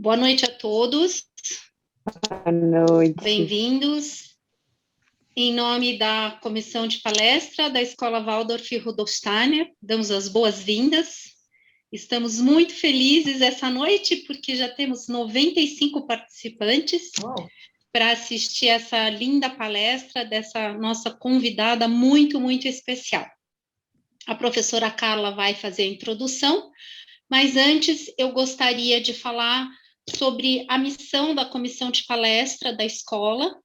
Boa noite a todos. Boa noite. Bem-vindos. Em nome da comissão de palestra da Escola Waldorf Rudolf Steiner, damos as boas-vindas. Estamos muito felizes essa noite, porque já temos 95 participantes para assistir essa linda palestra dessa nossa convidada muito, muito especial. A professora Carla vai fazer a introdução, mas antes eu gostaria de falar sobre a missão da comissão de palestra da escola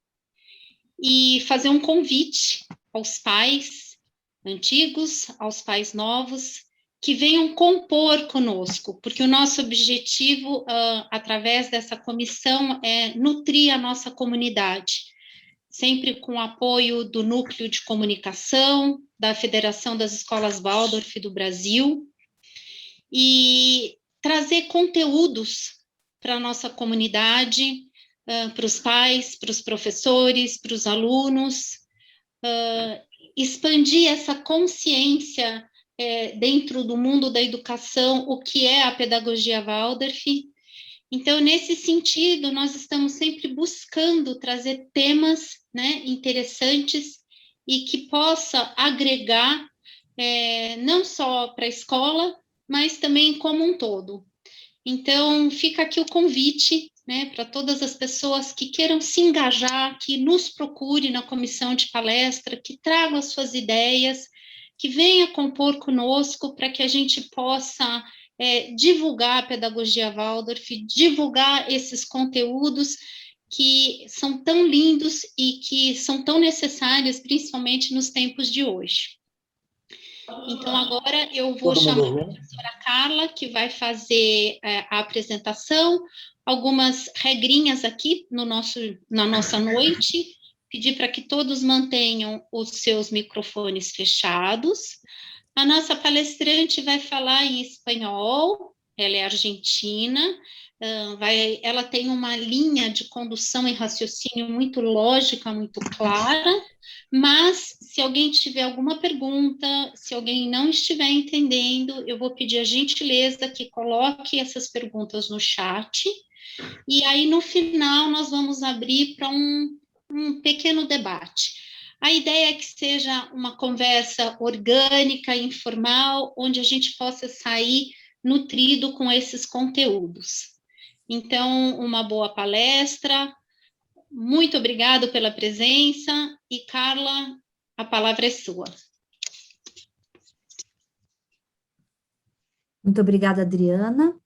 e fazer um convite aos pais antigos, aos pais novos, que venham compor conosco, porque o nosso objetivo, através dessa comissão, é nutrir a nossa comunidade, sempre com o apoio do Núcleo de Comunicação, da Federação das Escolas Waldorf do Brasil, e trazer conteúdos para a nossa comunidade, para os pais, para os professores, para os alunos, expandir essa consciência dentro do mundo da educação, o que é a pedagogia Waldorf. Então, nesse sentido, nós estamos sempre buscando trazer temas, né, interessantes e que possa agregar não só para a escola, mas também como um todo. Então, fica aqui o convite, né, para todas as pessoas que queiram se engajar, que nos procure na comissão de palestra, que tragam as suas ideias, que venha compor conosco para que a gente possa divulgar a pedagogia Waldorf, divulgar esses conteúdos que são tão lindos e que são tão necessários, principalmente nos tempos de hoje. Então, agora eu vou chamar a professora Carla, que vai fazer a apresentação, algumas regrinhas aqui na nossa noite, pedir para que todos mantenham os seus microfones fechados. A nossa palestrante vai falar em espanhol, ela é argentina, ela tem uma linha de condução e raciocínio muito lógica, muito clara, mas se alguém tiver alguma pergunta, se alguém não estiver entendendo, eu vou pedir a gentileza que coloque essas perguntas no chat, e aí no final nós vamos abrir para um pequeno debate. A ideia é que seja uma conversa orgânica, informal, onde a gente possa sair nutrido com esses conteúdos. Então, uma boa palestra. Muito obrigado pela presença. E, Carla, a palavra é sua. Muito obrigada, Adriana.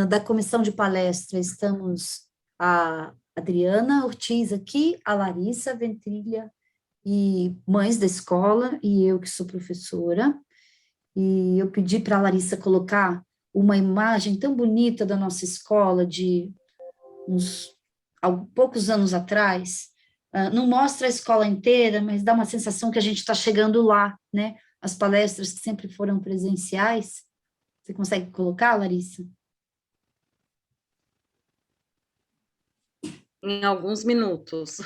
Da comissão de palestra, estamos a Adriana Ortiz aqui, a Larissa Ventrilha, e mães da escola, e eu que sou professora. E eu pedi para a Larissa colocar uma imagem tão bonita da nossa escola de poucos anos atrás. Não mostra a escola inteira, mas dá uma sensação que a gente está chegando lá, né? As palestras que sempre foram presenciais. Você consegue colocar, Larissa? Em alguns minutos.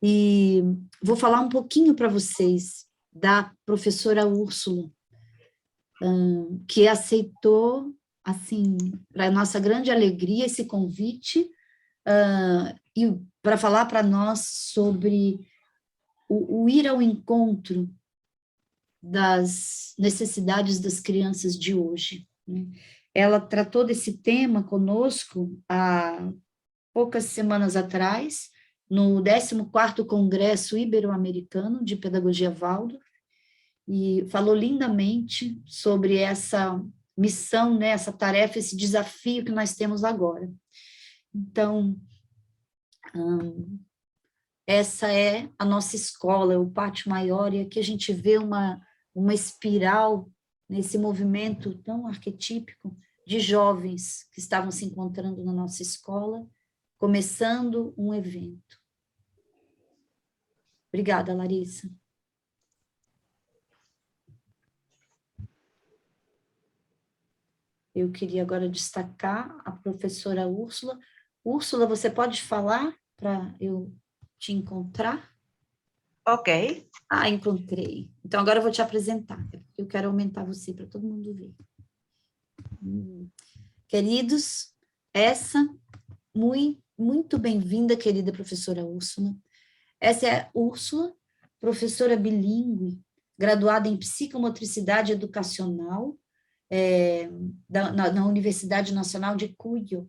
E vou falar um pouquinho para vocês da professora Úrsula, que aceitou, assim, para nossa grande alegria, esse convite, e para falar para nós sobre o ir ao encontro das necessidades das crianças de hoje, né? Ela tratou desse tema conosco há poucas semanas atrás, no 14º Congresso Ibero-Americano de Pedagogia Waldorf, e falou lindamente sobre essa missão, né, essa tarefa, esse desafio que nós temos agora. Então, essa é a nossa escola, é o pátio maior, e aqui a gente vê uma espiral nesse movimento tão arquetípico de jovens que estavam se encontrando na nossa escola, começando um evento. Obrigada, Larissa. Eu queria agora destacar a professora Úrsula. Úrsula, você pode falar para eu te encontrar? Ok. Encontrei. Então, agora eu vou te apresentar. Eu quero aumentar você para todo mundo ver. Queridos, muito bem-vinda, querida professora Úrsula. Essa é a Úrsula, professora bilíngue, graduada em Psicomotricidade Educacional, na Universidade Nacional de Cuyo.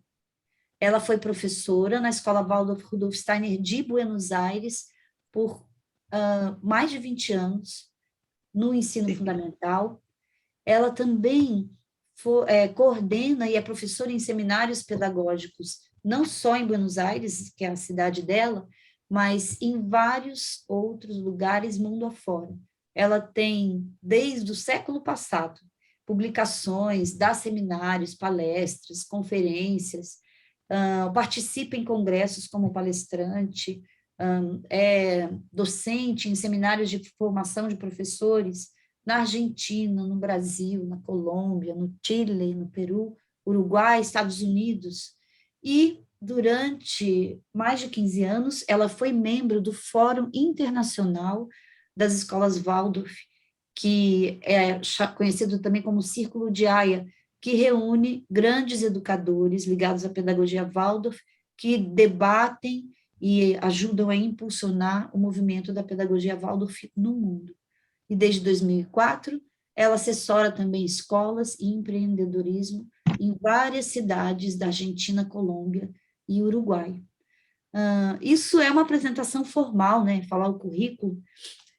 Ela foi professora na Escola Waldorf Rudolf Steiner de Buenos Aires por mais de 20 anos, no ensino fundamental. Ela também coordena e é professora em seminários pedagógicos, não só em Buenos Aires, que é a cidade dela, mas em vários outros lugares mundo afora. Ela tem, desde o século passado, publicações, dá seminários, palestras, conferências, participa em congressos como palestrante, é docente em seminários de formação de professores na Argentina, no Brasil, na Colômbia, no Chile, no Peru, Uruguai, Estados Unidos. E, durante mais de 15 anos, ela foi membro do Fórum Internacional das Escolas Waldorf, que é conhecido também como Círculo de Haia, que reúne grandes educadores ligados à pedagogia Waldorf, que debatem e ajudam a impulsionar o movimento da pedagogia Waldorf no mundo. E desde 2004, ela assessora também escolas e empreendedorismo em várias cidades da Argentina, Colômbia e Uruguai. Isso é uma apresentação formal, né? Falar o currículo,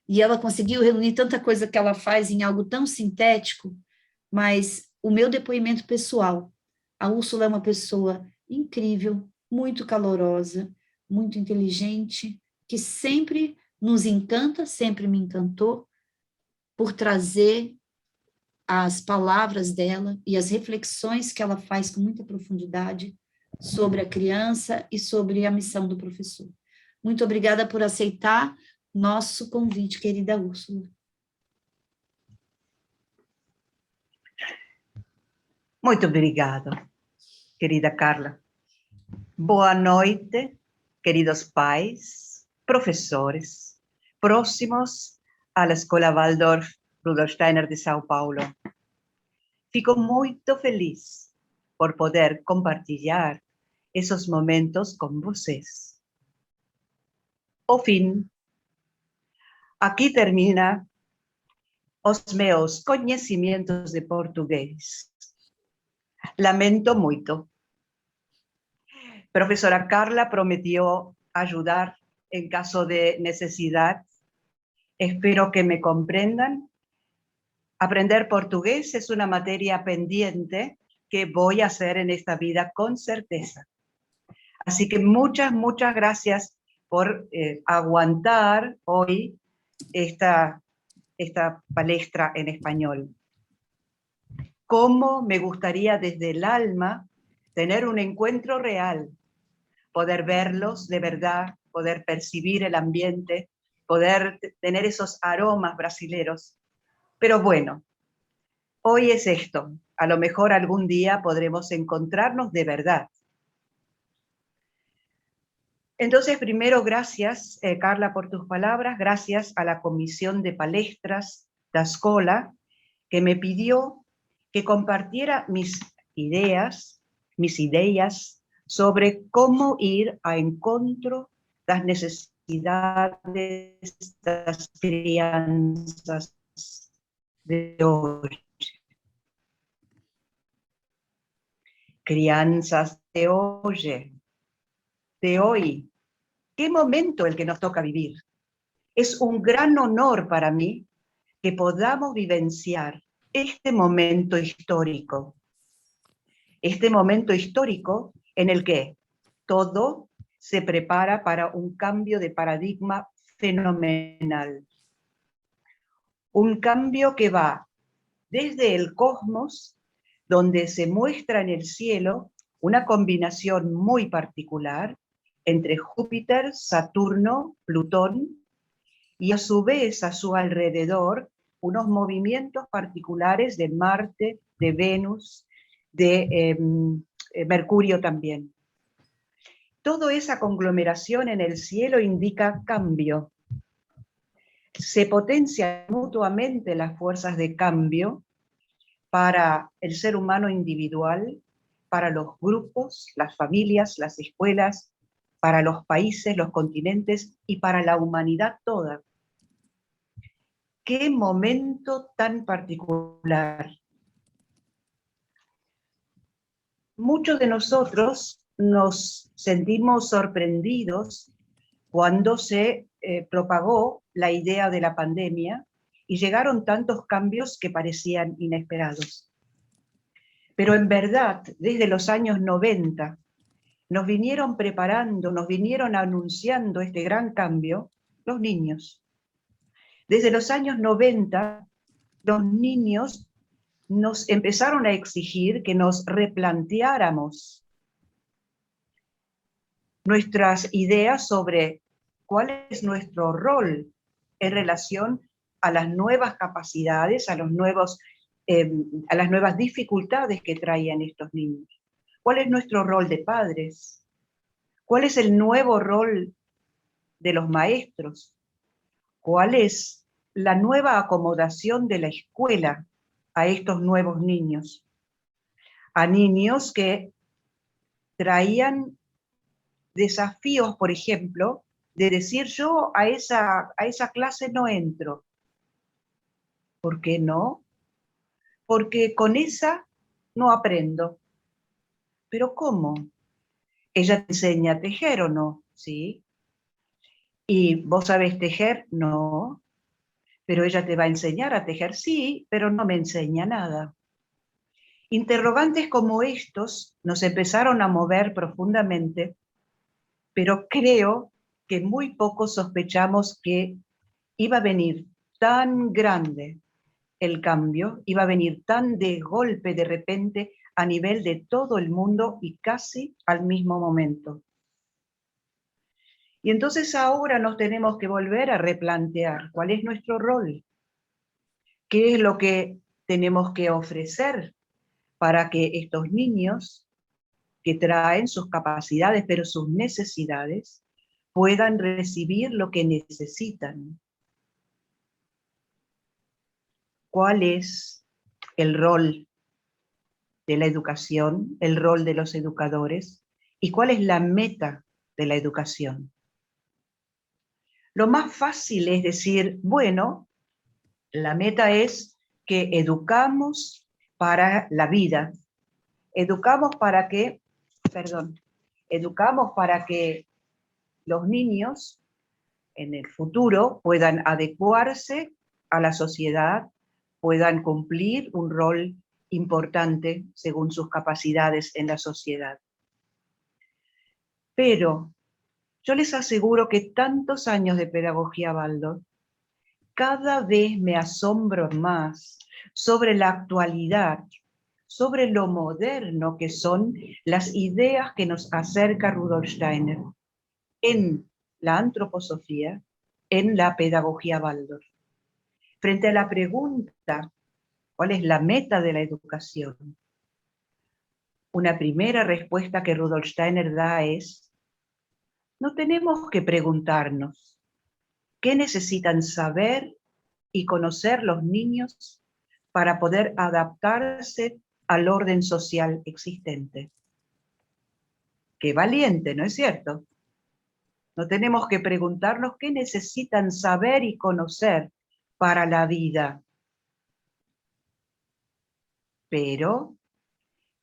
e ela conseguiu reunir tanta coisa que ela faz em algo tão sintético, mas o meu depoimento pessoal, a Úrsula é uma pessoa incrível, muito calorosa, muito inteligente, que sempre nos encanta, sempre me encantou, por trazer as palavras dela e as reflexões que ela faz com muita profundidade sobre a criança e sobre a missão do professor. Muito obrigada por aceitar nosso convite, querida Úrsula. Muito obrigada, querida Carla. Boa noite, queridos pais, professores, próximos à Escola Waldorf Rudolf Steiner de São Paulo. Fico muito feliz por poder compartilhar esos momentos com vocês. O fim. Aqui termina os meus conhecimentos de português. Lamento muito. Profesora Carla prometió ayudar en caso de necesidad. Espero que me comprendan. Aprender portugués es una materia pendiente que voy a hacer en esta vida con certeza. Así que muchas gracias por aguantar hoy esta palestra en español. Cómo me gustaría desde el alma tener un encuentro real, poder verlos de verdad, poder percibir el ambiente, poder tener esos aromas brasileros. Pero bueno, hoy es esto. A lo mejor algún día podremos encontrarnos de verdad. Entonces, primero, gracias, Carla, por tus palabras. Gracias a la Comisión de Palestras da Escola, que me pidió que compartiera mis ideas sobre cómo ir a encontro das necesidades das crianças de hoy. Crianzas de hoy. ¿Qué momento el que nos toca vivir? Es un gran honor para mí que podamos vivenciar este momento histórico en el que todo se prepara para un cambio de paradigma fenomenal. Un cambio que va desde el cosmos, donde se muestra en el cielo una combinación muy particular entre Júpiter, Saturno, Plutón, y a su vez a su alrededor unos movimientos particulares de Marte, de Venus, de Mercurio también. Toda esa conglomeración en el cielo indica cambio. Se potencian mutuamente las fuerzas de cambio para el ser humano individual, para los grupos, las familias, las escuelas, para los países, los continentes y para la humanidad toda. ¡Qué momento tan particular! Muchos de nosotros nos sentimos sorprendidos cuando se propagó la idea de la pandemia y llegaron tantos cambios que parecían inesperados. Pero en verdad, desde los años 90, nos vinieron preparando, nos vinieron anunciando este gran cambio los niños. Desde los años 90, los niños nos empezaron a exigir que nos replanteáramos nuestras ideas sobre cuál es nuestro rol en relación a las nuevas capacidades, a las nuevas dificultades que traían estos niños. ¿Cuál es nuestro rol de padres? ¿Cuál es el nuevo rol de los maestros? ¿Cuál es la nueva acomodación de la escuela a estos nuevos niños? A niños que traían desafíos, por ejemplo, de decir yo a esa clase no entro. ¿Por qué no? Porque con esa no aprendo. ¿Pero cómo? ¿Ella te enseña a tejer o no? Sí. ¿Y vos sabés tejer? No. ¿Pero ella te va a enseñar a tejer? Sí, pero no me enseña nada. Interrogantes como estos nos empezaron a mover profundamente, pero creo que muy poco sospechamos que iba a venir tan grande el cambio, iba a venir tan de golpe, de repente, a nivel de todo el mundo y casi al mismo momento. Y entonces ahora nos tenemos que volver a replantear cuál es nuestro rol, qué es lo que tenemos que ofrecer para que estos niños que traen sus capacidades, pero sus necesidades, puedan recibir lo que necesitan. ¿Cuál es el rol de la educación, el rol de los educadores? ¿Y cuál es la meta de la educación? Lo más fácil es decir, bueno, la meta es que educamos para la vida. Educamos para que los niños en el futuro puedan adecuarse a la sociedad, puedan cumplir un rol importante según sus capacidades en la sociedad. Pero yo les aseguro que tantos años de pedagogía Waldorf, cada vez me asombro más sobre la actualidad, sobre lo moderno que son las ideas que nos acerca Rudolf Steiner en la antroposofía, en la pedagogía Waldorf. Frente a la pregunta, ¿cuál es la meta de la educación? Una primera respuesta que Rudolf Steiner da es, no tenemos que preguntarnos qué necesitan saber y conocer los niños para poder adaptarse al orden social existente. Qué valiente, ¿no es cierto? No tenemos que preguntarnos qué necesitan saber y conocer para la vida. Pero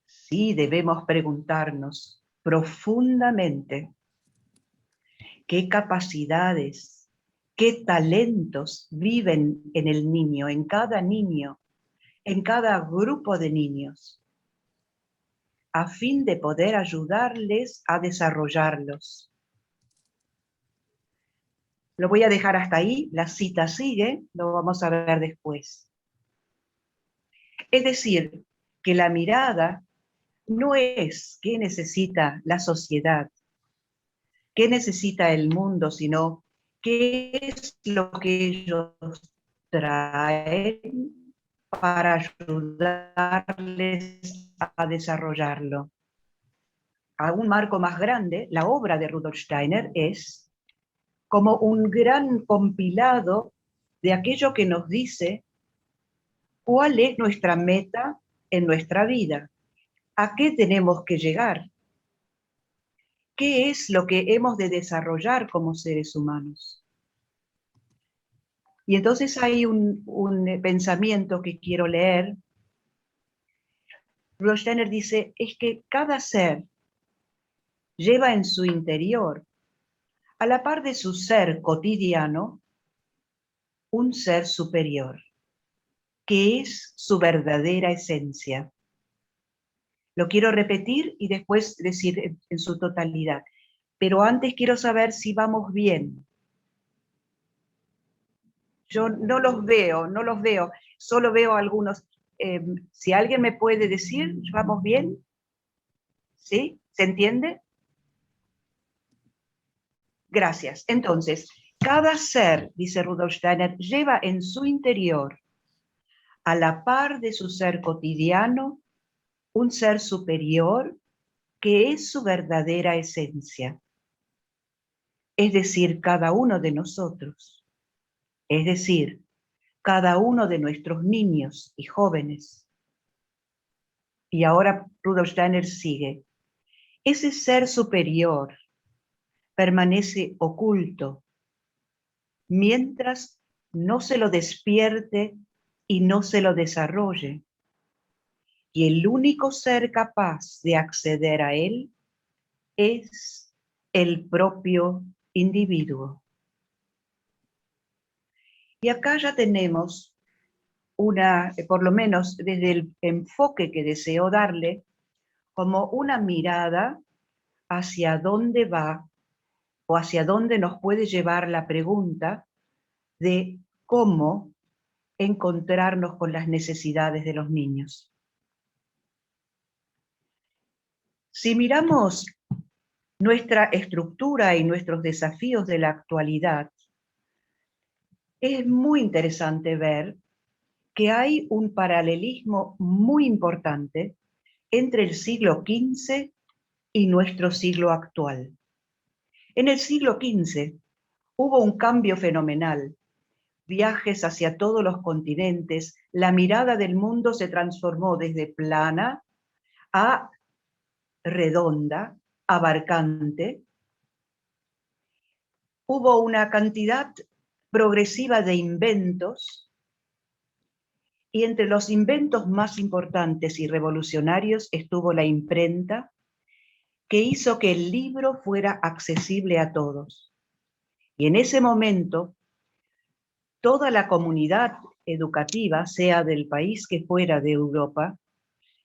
sí debemos preguntarnos profundamente qué capacidades, qué talentos viven en el niño, en cada grupo de niños, a fin de poder ayudarles a desarrollarlos. Lo voy a dejar hasta ahí, la cita sigue, lo vamos a ver después. Es decir, que la mirada no es qué necesita la sociedad, qué necesita el mundo, sino qué es lo que ellos traen para ayudarles a desarrollarlo. A un marco más grande, la obra de Rudolf Steiner es como un gran compilado de aquello que nos dice cuál es nuestra meta en nuestra vida, ¿A qué tenemos que llegar? ¿Qué es lo que hemos de desarrollar como seres humanos? Y entonces hay un pensamiento que quiero leer. Rudolf Steiner dice, es que cada ser lleva en su interior, a la par de su ser cotidiano, un ser superior, que es su verdadera esencia. Lo quiero repetir y después decir en su totalidad. Pero antes quiero saber si vamos bien. Yo no los veo, solo veo algunos. Si alguien me puede decir, ¿vamos bien? ¿Sí? ¿Se entiende? Gracias. Entonces, cada ser, dice Rudolf Steiner, lleva en su interior, a la par de su ser cotidiano, un ser superior que es su verdadera esencia. Es decir, cada uno de nosotros. Es decir, cada uno de nuestros niños y jóvenes. Y ahora Rudolf Steiner sigue. Ese ser superior permanece oculto mientras no se lo despierte y no se lo desarrolle. Y el único ser capaz de acceder a él es el propio individuo. Y acá ya tenemos por lo menos desde el enfoque que deseo darle, como una mirada hacia dónde va o hacia dónde nos puede llevar la pregunta de cómo encontrarnos con las necesidades de los niños. Si miramos nuestra estructura y nuestros desafíos de la actualidad, es muy interesante ver que hay un paralelismo muy importante entre el siglo XV y nuestro siglo actual. En el siglo XV hubo un cambio fenomenal, viajes hacia todos los continentes, la mirada del mundo se transformó desde plana a redonda, abarcante. Hubo una cantidad progresiva de inventos, y entre los inventos más importantes y revolucionarios estuvo la imprenta, que hizo que el libro fuera accesible a todos. Y en ese momento, toda la comunidad educativa, sea del país que fuera de Europa,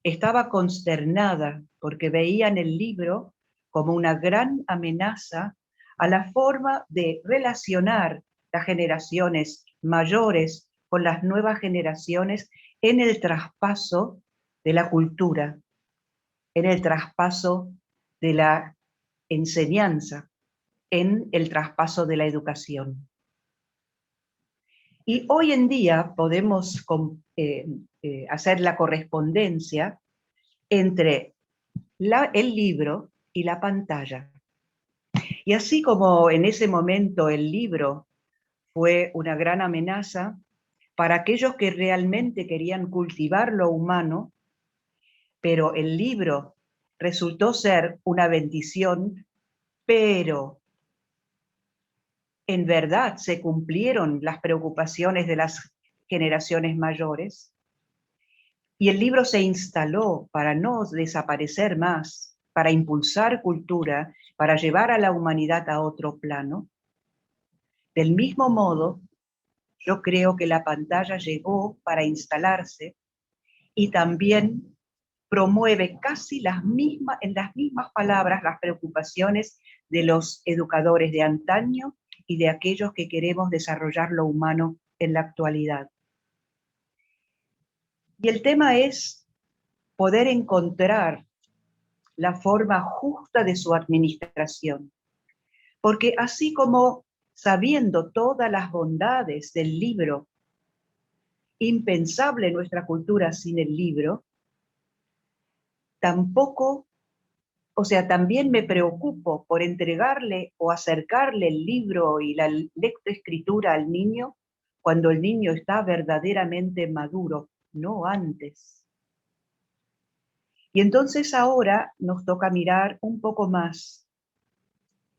estaba consternada porque veían el libro como una gran amenaza a la forma de relacionar las generaciones mayores con las nuevas generaciones en el traspaso de la cultura, en el traspaso de la enseñanza, en el traspaso de la educación. Y hoy en día podemos hacer la correspondencia entre el libro y la pantalla. Y así como en ese momento el libro fue una gran amenaza para aquellos que realmente querían cultivar lo humano, pero el libro resultó ser una bendición, pero en verdad se cumplieron las preocupaciones de las generaciones mayores, y el libro se instaló para no desaparecer más, para impulsar cultura, para llevar a la humanidad a otro plano. Del mismo modo, yo creo que la pantalla llegó para instalarse y también promueve casi en las mismas palabras las preocupaciones de los educadores de antaño y de aquellos que queremos desarrollar lo humano en la actualidad. Y el tema es poder encontrar la forma justa de su administración, porque así como sabiendo todas las bondades del libro, impensable nuestra cultura sin el libro, también me preocupo por entregarle o acercarle el libro y la lectoescritura al niño cuando el niño está verdaderamente maduro, no antes. Y entonces ahora nos toca mirar un poco más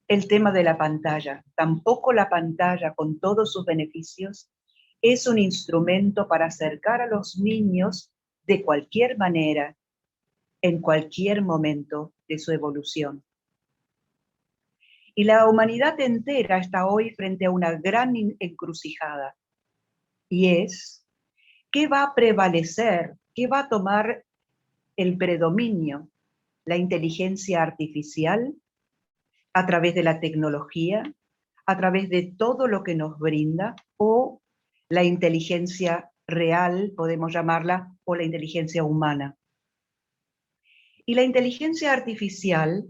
el tema de la pantalla. Tampoco la pantalla, con todos sus beneficios, es un instrumento para acercar a los niños de cualquier manera, en cualquier momento de su evolución. Y la humanidad entera está hoy frente a una gran encrucijada. Y es, ¿qué va a prevalecer? ¿Qué va a tomar el predominio? ¿La inteligencia artificial a través de la tecnología, a través de todo lo que nos brinda, o la inteligencia real, podemos llamarla, o la inteligencia humana? Y la inteligencia artificial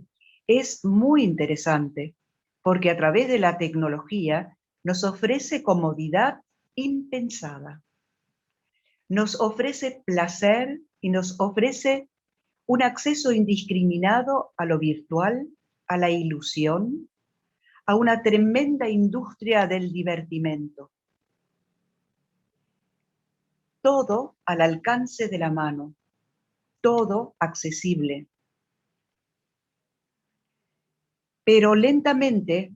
es muy interesante porque a través de la tecnología nos ofrece comodidad impensada. Nos ofrece placer y nos ofrece un acceso indiscriminado a lo virtual, a la ilusión, a una tremenda industria del divertimento. Todo al alcance de la mano, todo accesible. Pero lentamente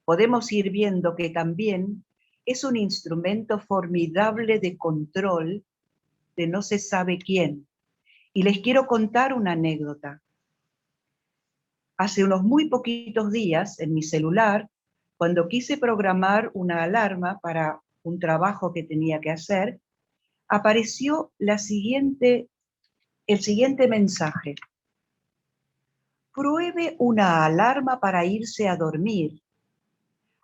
podemos ir viendo que también es un instrumento formidable de control de no se sabe quién. Y les quiero contar una anécdota. Hace unos muy poquitos días, en mi celular, cuando quise programar una alarma para un trabajo que tenía que hacer, apareció el siguiente mensaje. Pruebe una alarma para irse a dormir,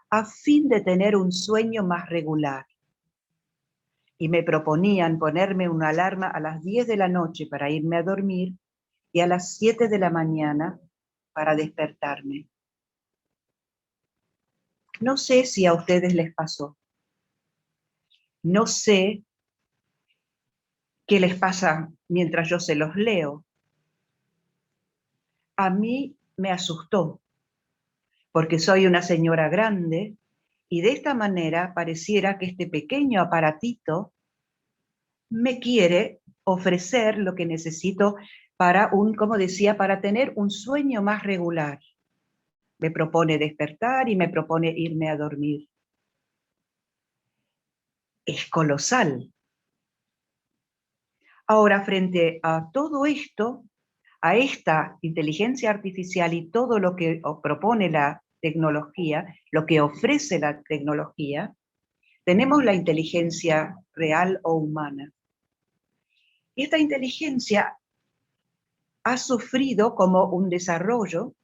a fin de tener un sueño más regular. Y me proponían ponerme una alarma a las 10 de la noche para irme a dormir y a las 7 de la mañana para despertarme. No sé si a ustedes les pasó. No sé qué les pasa mientras yo se los leo. A mí me asustó, porque soy una señora grande y de esta manera pareciera que este pequeño aparatito me quiere ofrecer lo que necesito para como decía, para tener un sueño más regular. Me propone despertar y me propone irme a dormir. Es colosal. Ahora, frente a todo esto, a esta inteligencia artificial y todo lo que propone la tecnología, lo que ofrece la tecnología, tenemos la inteligencia real o humana. Y esta inteligencia ha sufrido como un desarrollo,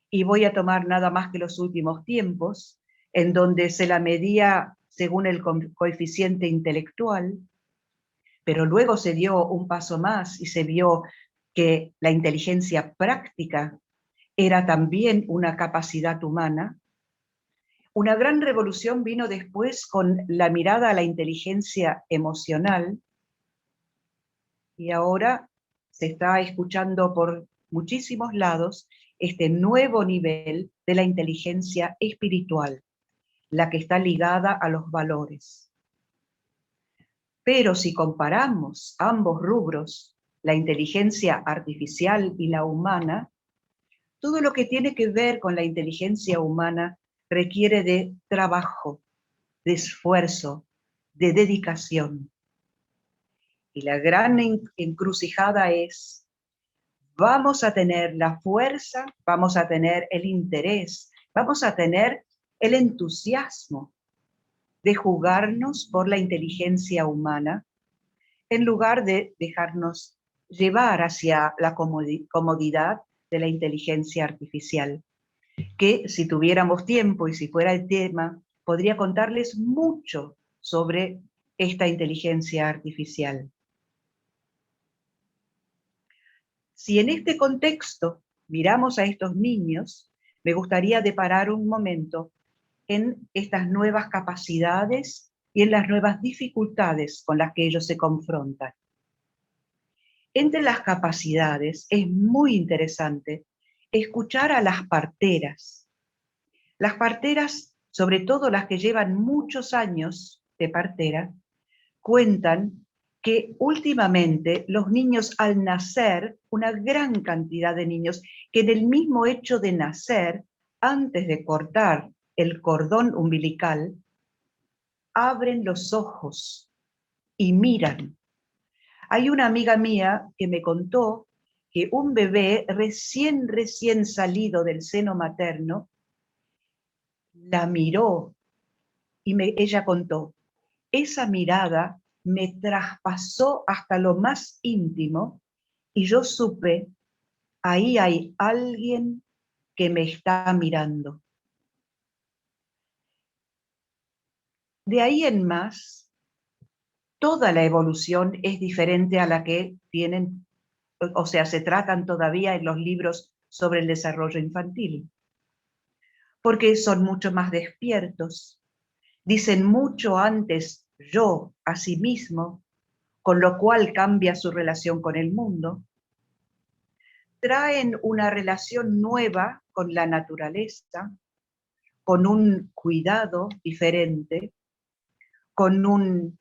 y voy a tomar nada más que los últimos tiempos, en donde se la medía según el coeficiente intelectual, pero luego se dio un paso más y se vio que la inteligencia práctica era también una capacidad humana. Una gran revolución vino después con la mirada a la inteligencia emocional, y ahora se está escuchando por muchísimos lados este nuevo nivel de la inteligencia espiritual, la que está ligada a los valores. Pero si comparamos ambos rubros, la inteligencia artificial y la humana, todo lo que tiene que ver con la inteligencia humana requiere de trabajo, de esfuerzo, de dedicación. Y la gran encrucijada es, vamos a tener la fuerza, vamos a tener el interés, vamos a tener el entusiasmo de jugarnos por la inteligencia humana, en lugar de dejarnos llevar hacia la comodidad de la inteligencia artificial, que si tuviéramos tiempo y si fuera el tema, podría contarles mucho sobre esta inteligencia artificial. Si en este contexto miramos a estos niños, me gustaría deparar un momento en estas nuevas capacidades y en las nuevas dificultades con las que ellos se confrontan. Entre las capacidades es muy interesante escuchar a las parteras. Las parteras, sobre todo las que llevan muchos años de partera, cuentan que últimamente los niños al nacer, una gran cantidad de niños, que en el mismo hecho de nacer, antes de cortar el cordón umbilical, abren los ojos y miran. Hay una amiga mía que me contó que un bebé recién salido del seno materno la miró y ella contó, esa mirada me traspasó hasta lo más íntimo y yo supe, ahí hay alguien que me está mirando. De ahí en más, toda la evolución es diferente a la que tienen, o sea, se tratan todavía en los libros sobre el desarrollo infantil, porque son mucho más despiertos, dicen mucho antes yo a sí mismo, con lo cual cambia su relación con el mundo, traen una relación nueva con la naturaleza, con un cuidado diferente, con un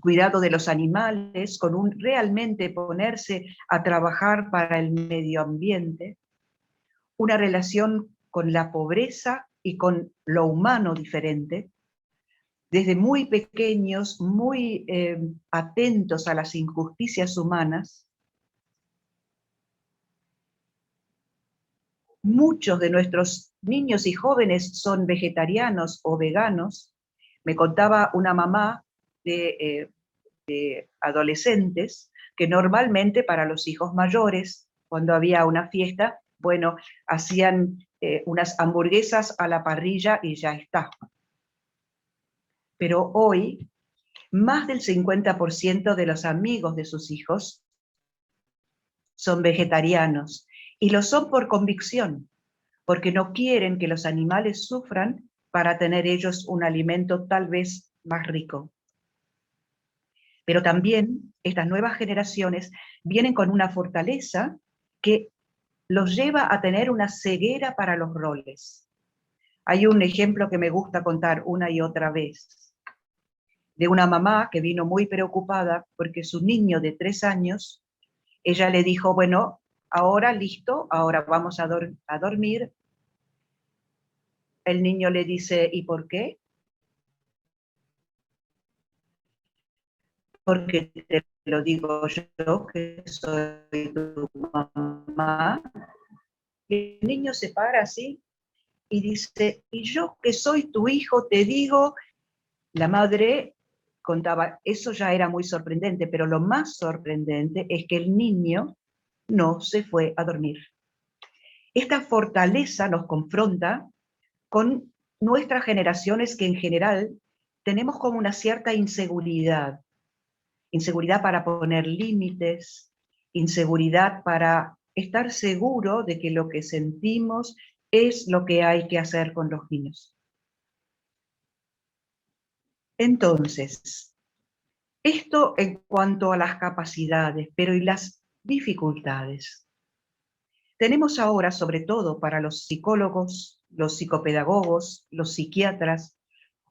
cuidado de los animales, con un realmente ponerse a trabajar para el medio ambiente, una relación con la pobreza y con lo humano diferente, desde muy pequeños, muy atentos a las injusticias humanas. Muchos de nuestros niños y jóvenes son vegetarianos o veganos. Me contaba una mamá de adolescentes que normalmente para los hijos mayores, cuando había una fiesta, bueno, hacían unas hamburguesas a la parrilla y ya está. Pero hoy, más del 50% de los amigos de sus hijos son vegetarianos, y lo son por convicción, porque no quieren que los animales sufran para tener ellos un alimento tal vez más rico. Pero también estas nuevas generaciones vienen con una fortaleza que los lleva a tener una ceguera para los roles. Hay un ejemplo que me gusta contar una y otra vez, de una mamá que vino muy preocupada porque su niño de 3 años, ella le dijo, bueno, ahora listo, ahora vamos a dormir. El niño le dice, ¿y por qué? Porque te lo digo yo, que soy tu mamá. Y el niño se para así y dice, y yo que soy tu hijo te digo, la madre contaba, eso ya era muy sorprendente, pero lo más sorprendente es que el niño no se fue a dormir. Esta fortaleza nos confronta con nuestras generaciones que en general tenemos como una cierta inseguridad. Inseguridad para poner límites, inseguridad para estar seguro de que lo que sentimos es lo que hay que hacer con los niños. Entonces, esto en cuanto a las capacidades, pero ¿y las dificultades? Tenemos ahora, sobre todo para los psicólogos, los psicopedagogos, los psiquiatras,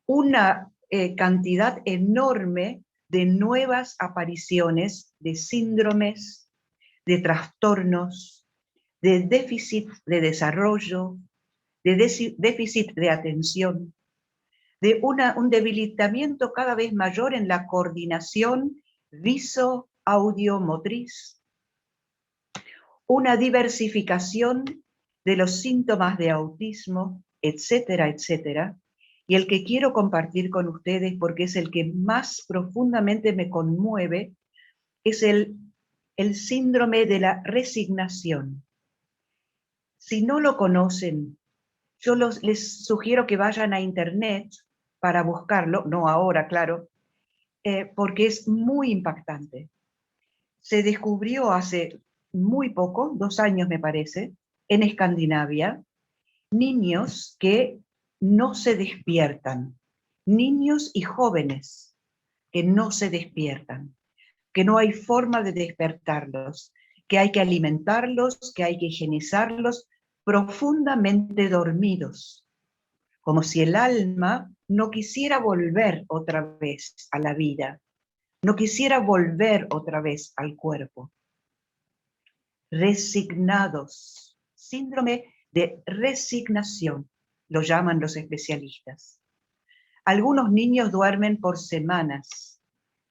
una cantidad enorme de nuevas apariciones de síndromes, de trastornos, de déficit de desarrollo, de déficit de atención, de un debilitamiento cada vez mayor en la coordinación viso-audio-motriz, una diversificación de los síntomas de autismo, etcétera, etcétera. Y el que quiero compartir con ustedes, porque es el que más profundamente me conmueve, es el síndrome de la resignación. Si no lo conocen, yo les sugiero que vayan a internet para buscarlo, no ahora, claro, porque es muy impactante. Se descubrió hace muy poco, 2 años me parece, en Escandinavia, niños que no se despiertan, niños y jóvenes que no se despiertan, que no hay forma de despertarlos, que hay que alimentarlos, que hay que higienizarlos, profundamente dormidos, como si el alma no quisiera volver otra vez a la vida, No quisiera volver otra vez al cuerpo. Resignados. Síndrome de resignación, lo llaman los especialistas. Algunos niños duermen por semanas,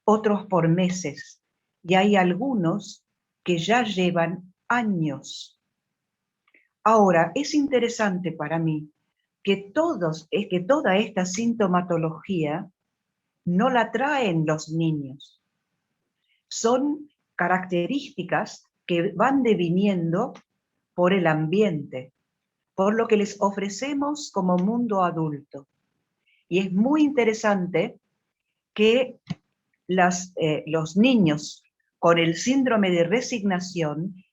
otros por meses, y hay algunos que ya llevan años. Ahora, es interesante para mí que toda esta sintomatología no la traen los niños. Son características que van deviniendo por el ambiente, por lo que les ofrecemos como mundo adulto. Y es muy interesante que los niños con el síndrome de resignación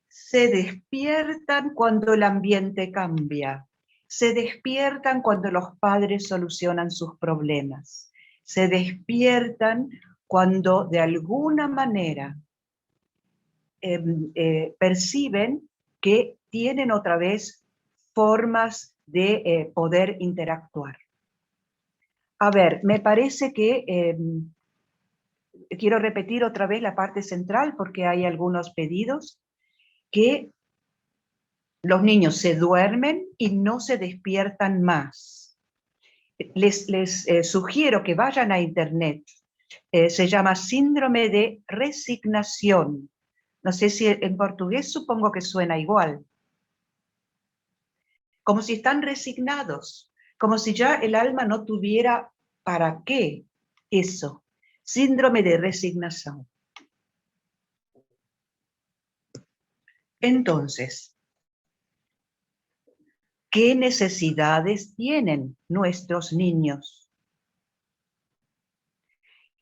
se despiertan cuando el ambiente cambia, se despiertan cuando los padres solucionan sus problemas, se despiertan cuando de alguna manera perciben que tienen otra vez formas de poder interactuar. A ver, me parece que quiero repetir otra vez la parte central porque hay algunos pedidos, que los niños se duermen y no se despiertan más. Les sugiero que vayan a internet. Se llama síndrome de resignación. No sé si en portugués supongo que suena igual. Como si están resignados, como si ya el alma no tuviera para qué eso. Síndrome de resignación. Entonces, ¿qué necesidades tienen nuestros niños?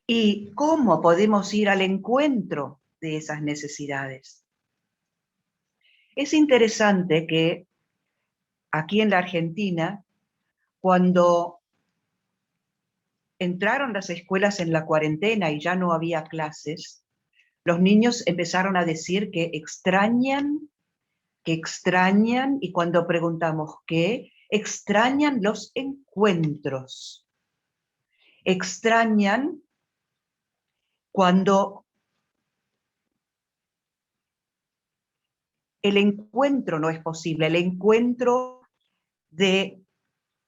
¿Y cómo podemos ir al encuentro de esas necesidades? Es interesante que aquí en la Argentina, cuando entraron las escuelas en la cuarentena y ya no había clases, los niños empezaron a decir que extrañan, y cuando preguntamos qué, extrañan los encuentros. Extrañan cuando el encuentro no es posible, el encuentro de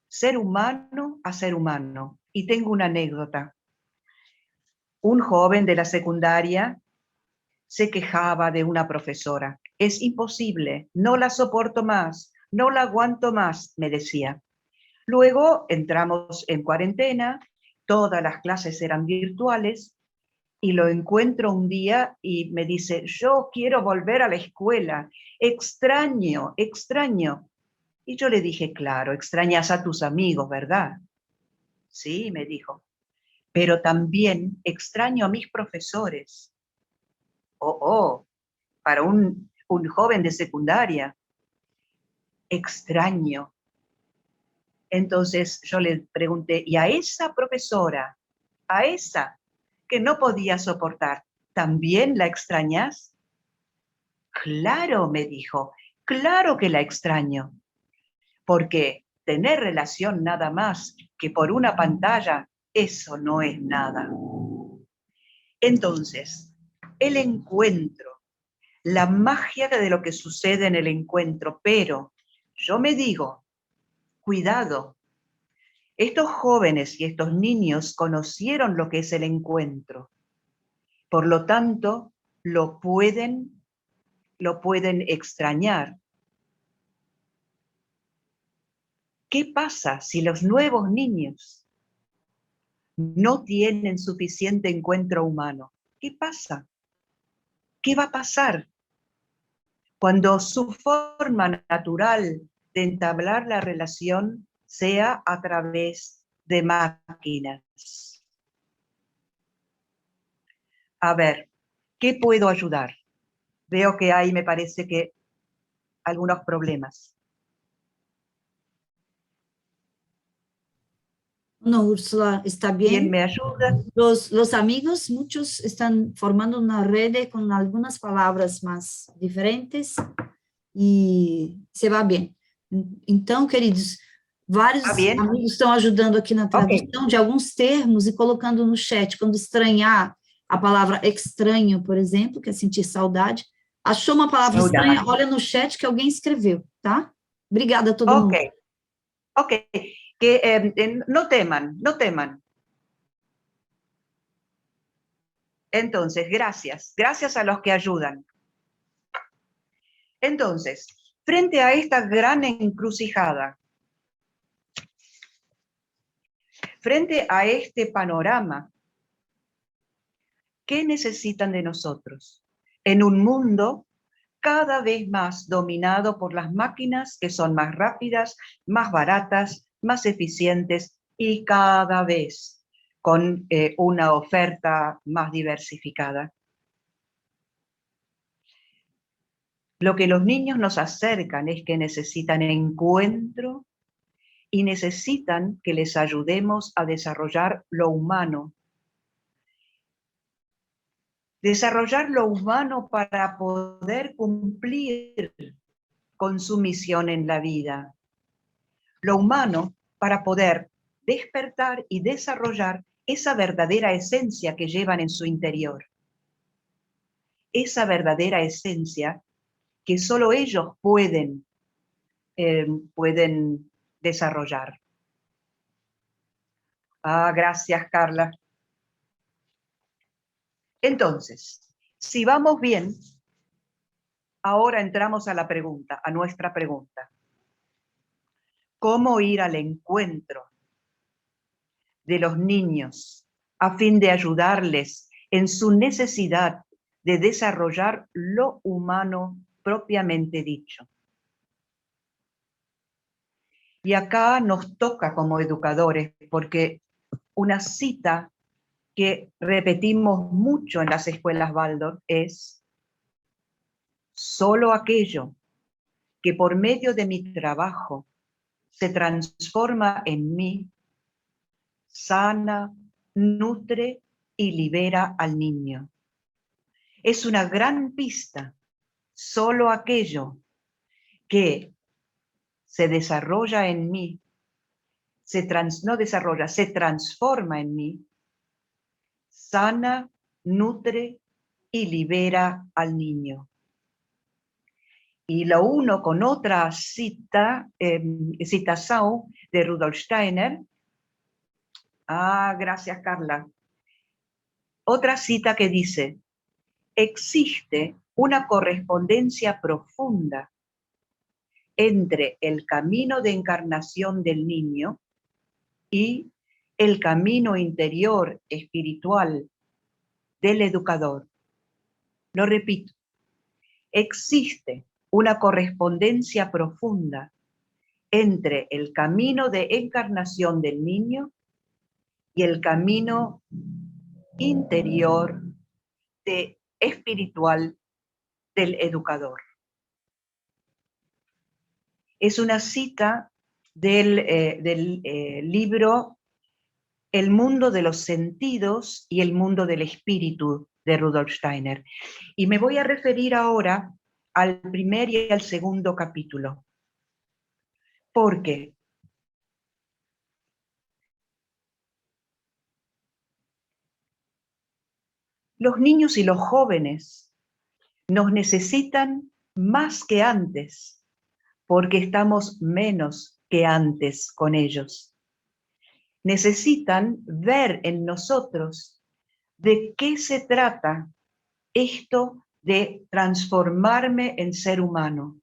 ser humano a ser humano. Y tengo una anécdota. Un joven de la secundaria se quejaba de una profesora. Es imposible, no la soporto más, no la aguanto más, me decía. Luego entramos en cuarentena, todas las clases eran virtuales, y lo encuentro un día y me dice, yo quiero volver a la escuela, extraño. Y yo le dije, claro, extrañas a tus amigos, ¿verdad? Sí, me dijo, pero también extraño a mis profesores. Para un joven de secundaria, extraño. Entonces yo le pregunté, ¿y a esa profesora, a esa que no podía soportar, también la extrañas? Claro, me dijo, claro que la extraño, porque tener relación nada más que por una pantalla, eso no es nada. Entonces, el encuentro, la magia de lo que sucede en el encuentro, pero yo me digo, cuidado, estos jóvenes y estos niños conocieron lo que es el encuentro, por lo tanto, lo pueden extrañar. ¿Qué pasa si los nuevos niños no tienen suficiente encuentro humano? ¿Qué pasa? ¿Qué va a pasar cuando su forma natural de entablar la relación sea a través de máquinas? A ver, ¿qué puedo ayudar? Veo que hay, me parece que, algunos problemas. No, Úrsula, está ¿Quién bien. me ayuda? Los amigos, muchos están formando una red con algunas palabras más diferentes e se va bem. Então, queridos, vários amigos estão ajudando aqui na tradução de alguns termos e colocando no chat, quando estranhar a palavra estranho, por exemplo, que é sentir saudade. Achou uma palavra Saudade. estranha? Olha no chat que alguém escreveu, tá? Obrigada a todo mundo. Ok. Que no teman, no teman. Entonces, gracias a los que ayudan. Entonces, frente a esta gran encrucijada, frente a este panorama, ¿qué necesitan de nosotros? En un mundo cada vez más dominado por las máquinas que son más rápidas, más baratas, más eficientes y cada vez con una oferta más diversificada. Lo que los niños nos acercan es que necesitan encuentro y necesitan que les ayudemos a desarrollar lo humano. Desarrollar lo humano para poder cumplir con su misión en la vida. Lo humano para poder despertar y desarrollar esa verdadera esencia que llevan en su interior. Esa verdadera esencia que solo ellos pueden desarrollar. Gracias, Carla. Entonces, si vamos bien, ahora entramos a la pregunta, a nuestra pregunta. ¿Cómo ir al encuentro de los niños a fin de ayudarles en su necesidad de desarrollar lo humano propiamente dicho? Y acá nos toca como educadores, porque una cita que repetimos mucho en las escuelas Waldorf es: solo aquello que por medio de mi trabajo se transforma en mí, sana, nutre y libera al niño. Es una gran pista. Solo aquello que se desarrolla en mí, se transforma en mí, sana, nutre y libera al niño. Y lo uno con otra citación de Rudolf Steiner. Gracias, Carla. Otra cita que dice: existe una correspondencia profunda entre el camino de encarnación del niño y el camino interior espiritual del educador. Lo repito, existe una correspondencia profunda entre el camino de encarnación del niño y el camino interior espiritual del educador. Es una cita del libro El mundo de los sentidos y el mundo del espíritu de Rudolf Steiner. Y me voy a referir ahora al primer y al segundo capítulo. Porque los niños y los jóvenes nos necesitan más que antes, porque estamos menos que antes con ellos. Necesitan ver en nosotros de qué se trata esto de transformarme en ser humano.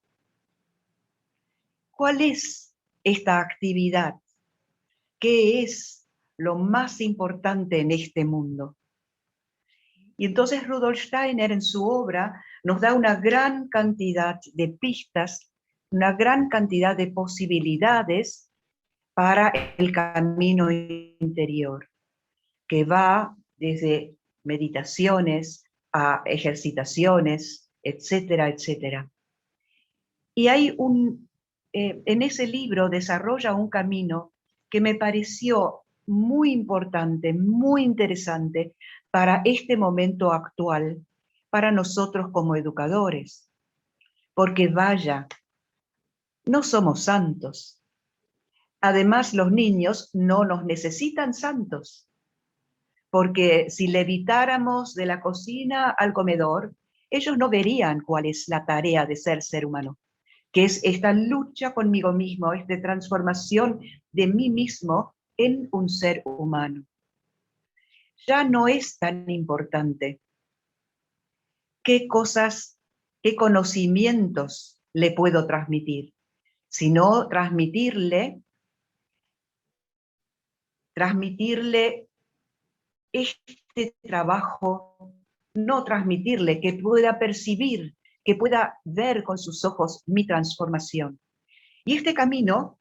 ¿Cuál es esta actividad? ¿Qué es lo más importante en este mundo? Y entonces Rudolf Steiner en su obra nos da una gran cantidad de pistas, una gran cantidad de posibilidades para el camino interior, que va desde meditaciones a ejercitaciones, etcétera, etcétera. Y hay en ese libro desarrolla un camino que me pareció muy importante, muy interesante para este momento actual, para nosotros como educadores. Porque vaya, no somos santos. Además, los niños no nos necesitan santos, porque si levitáramos de la cocina al comedor, ellos no verían cuál es la tarea de ser humano, que es esta lucha conmigo mismo, esta transformación de mí mismo en un ser humano. Ya no es tan importante qué cosas, qué conocimientos le puedo transmitir, sino transmitirle este trabajo, no transmitirle, que pueda percibir, que pueda ver con sus ojos mi transformación. Y este camino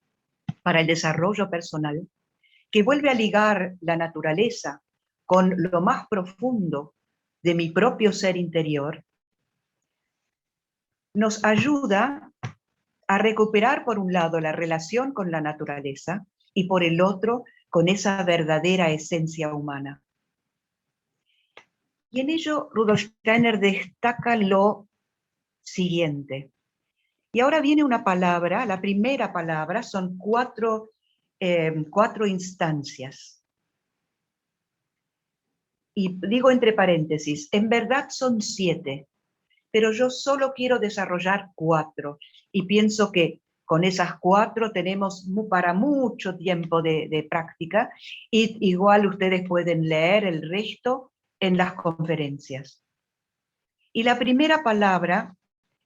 para el desarrollo personal, que vuelve a ligar la naturaleza con lo más profundo de mi propio ser interior, nos ayuda a recuperar por un lado la relación con la naturaleza y por el otro con esa verdadera esencia humana. Y en ello Rudolf Steiner destaca lo siguiente. Y ahora viene una palabra, la primera palabra, son cuatro instancias. Y digo entre paréntesis, en verdad son 7, pero yo solo quiero desarrollar 4. Y pienso que con esas 4 tenemos para mucho tiempo de práctica, y igual ustedes pueden leer el resto en las conferencias. Y la primera palabra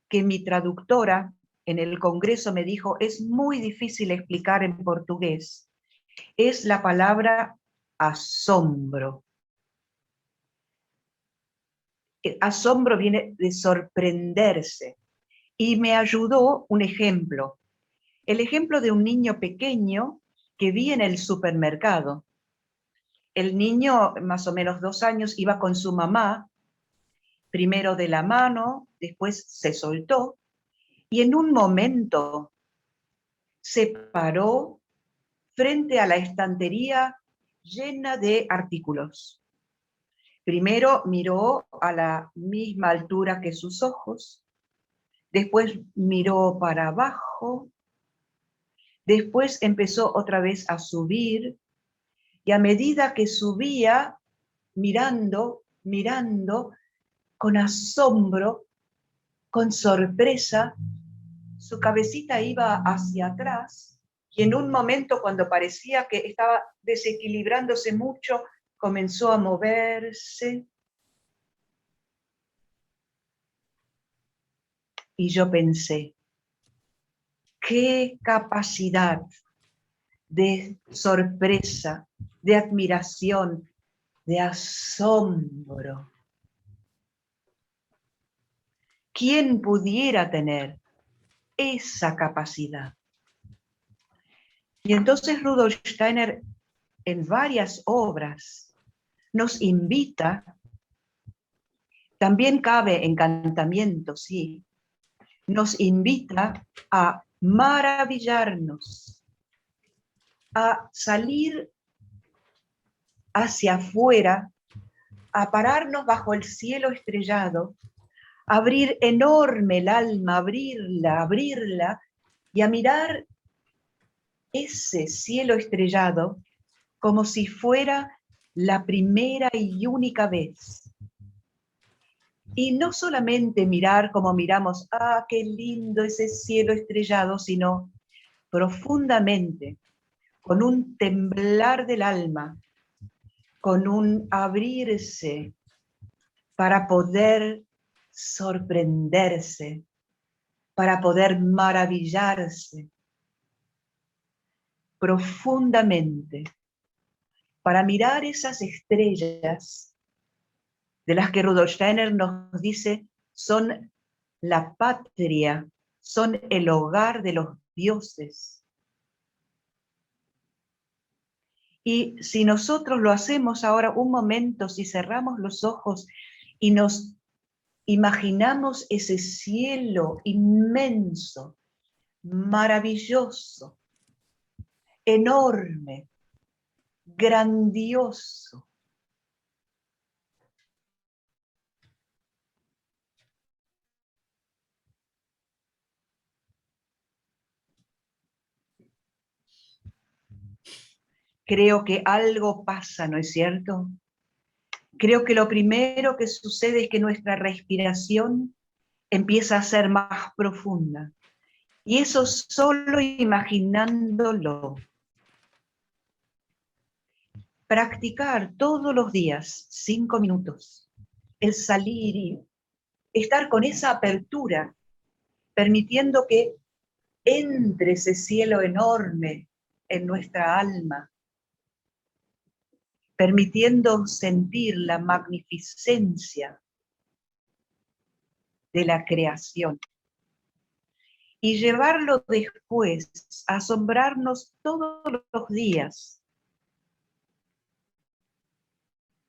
que mi traductora en el Congreso me dijo es muy difícil explicar en portugués, es la palabra asombro. Asombro viene de sorprenderse. Y me ayudó un ejemplo. El ejemplo de un niño pequeño que vi en el supermercado. El niño, más o menos 2 años, iba con su mamá, primero de la mano, después se soltó, y en un momento se paró frente a la estantería llena de artículos. Primero miró a la misma altura que sus ojos, después miró para abajo, después empezó otra vez a subir, y a medida que subía, mirando, con asombro, con sorpresa, su cabecita iba hacia atrás, y en un momento cuando parecía que estaba desequilibrándose mucho, comenzó a moverse. Y yo pensé, qué capacidad de sorpresa, de admiración, de asombro. ¿Quién pudiera tener esa capacidad? Y entonces Rudolf Steiner, en varias obras, nos invita, también cabe encantamiento, sí, nos invita a maravillarnos, a salir hacia afuera, a pararnos bajo el cielo estrellado, abrir enorme el alma, abrirla, y a mirar ese cielo estrellado como si fuera la primera y única vez. Y no solamente mirar como miramos, ¡ah, qué lindo ese cielo estrellado!, sino profundamente, con un temblar del alma, con un abrirse para poder sorprenderse, para poder maravillarse profundamente, para mirar esas estrellas de las que Rudolf Steiner nos dice son la patria, son el hogar de los dioses. Y si nosotros lo hacemos ahora un momento, si cerramos los ojos y nos imaginamos ese cielo inmenso, maravilloso, enorme, grandioso. Creo que algo pasa, ¿no es cierto? creo que lo primero que sucede es que nuestra respiración empieza a ser más profunda. Y eso solo imaginándolo. Practicar todos los días, 5 minutos, el salir y estar con esa apertura, permitiendo que entre ese cielo enorme en nuestra alma, permitiendo sentir la magnificencia de la creación. Y llevarlo después, a asombrarnos todos los días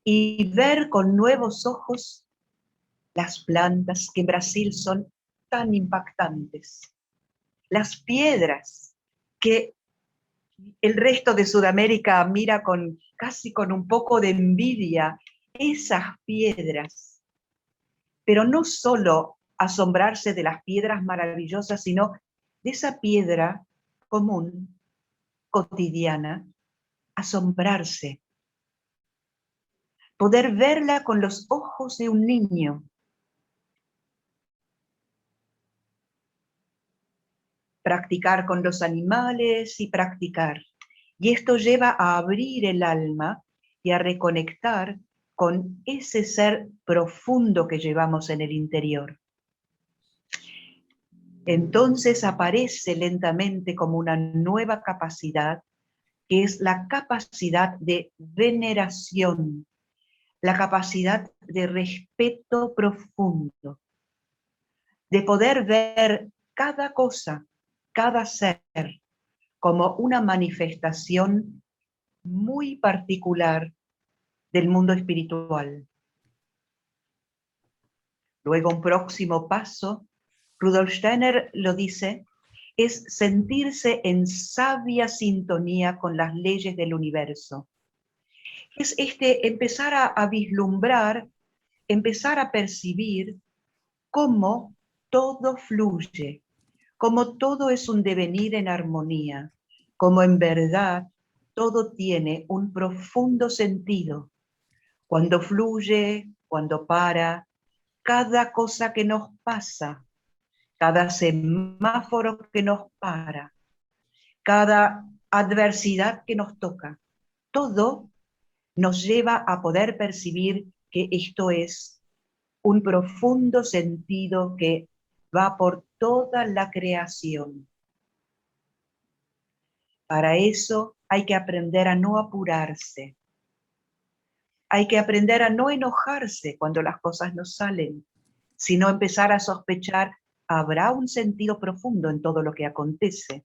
y ver con nuevos ojos las plantas que en Brasil son tan impactantes, las piedras que el resto de Sudamérica mira casi con un poco de envidia, esas piedras, pero no solo asombrarse de las piedras maravillosas, sino de esa piedra común, cotidiana, asombrarse, poder verla con los ojos de un niño. Practicar con los animales y practicar. Y esto lleva a abrir el alma y a reconectar con ese ser profundo que llevamos en el interior. Entonces aparece lentamente como una nueva capacidad, que es la capacidad de veneración, la capacidad de respeto profundo, de poder ver cada cosa, cada ser, como una manifestación muy particular del mundo espiritual. Luego, un próximo paso, Rudolf Steiner lo dice, es sentirse en sabia sintonía con las leyes del universo. Es empezar a vislumbrar, empezar a percibir cómo todo fluye, cómo todo es un devenir en armonía, cómo en verdad todo tiene un profundo sentido. Cuando fluye, cuando para, cada cosa que nos pasa, cada semáforo que nos para, cada adversidad que nos toca, todo nos lleva a poder percibir que esto es un profundo sentido que va por toda la creación. Para eso hay que aprender a no apurarse. Hay que aprender a no enojarse cuando las cosas no salen, sino empezar a sospechar, habrá un sentido profundo en todo lo que acontece.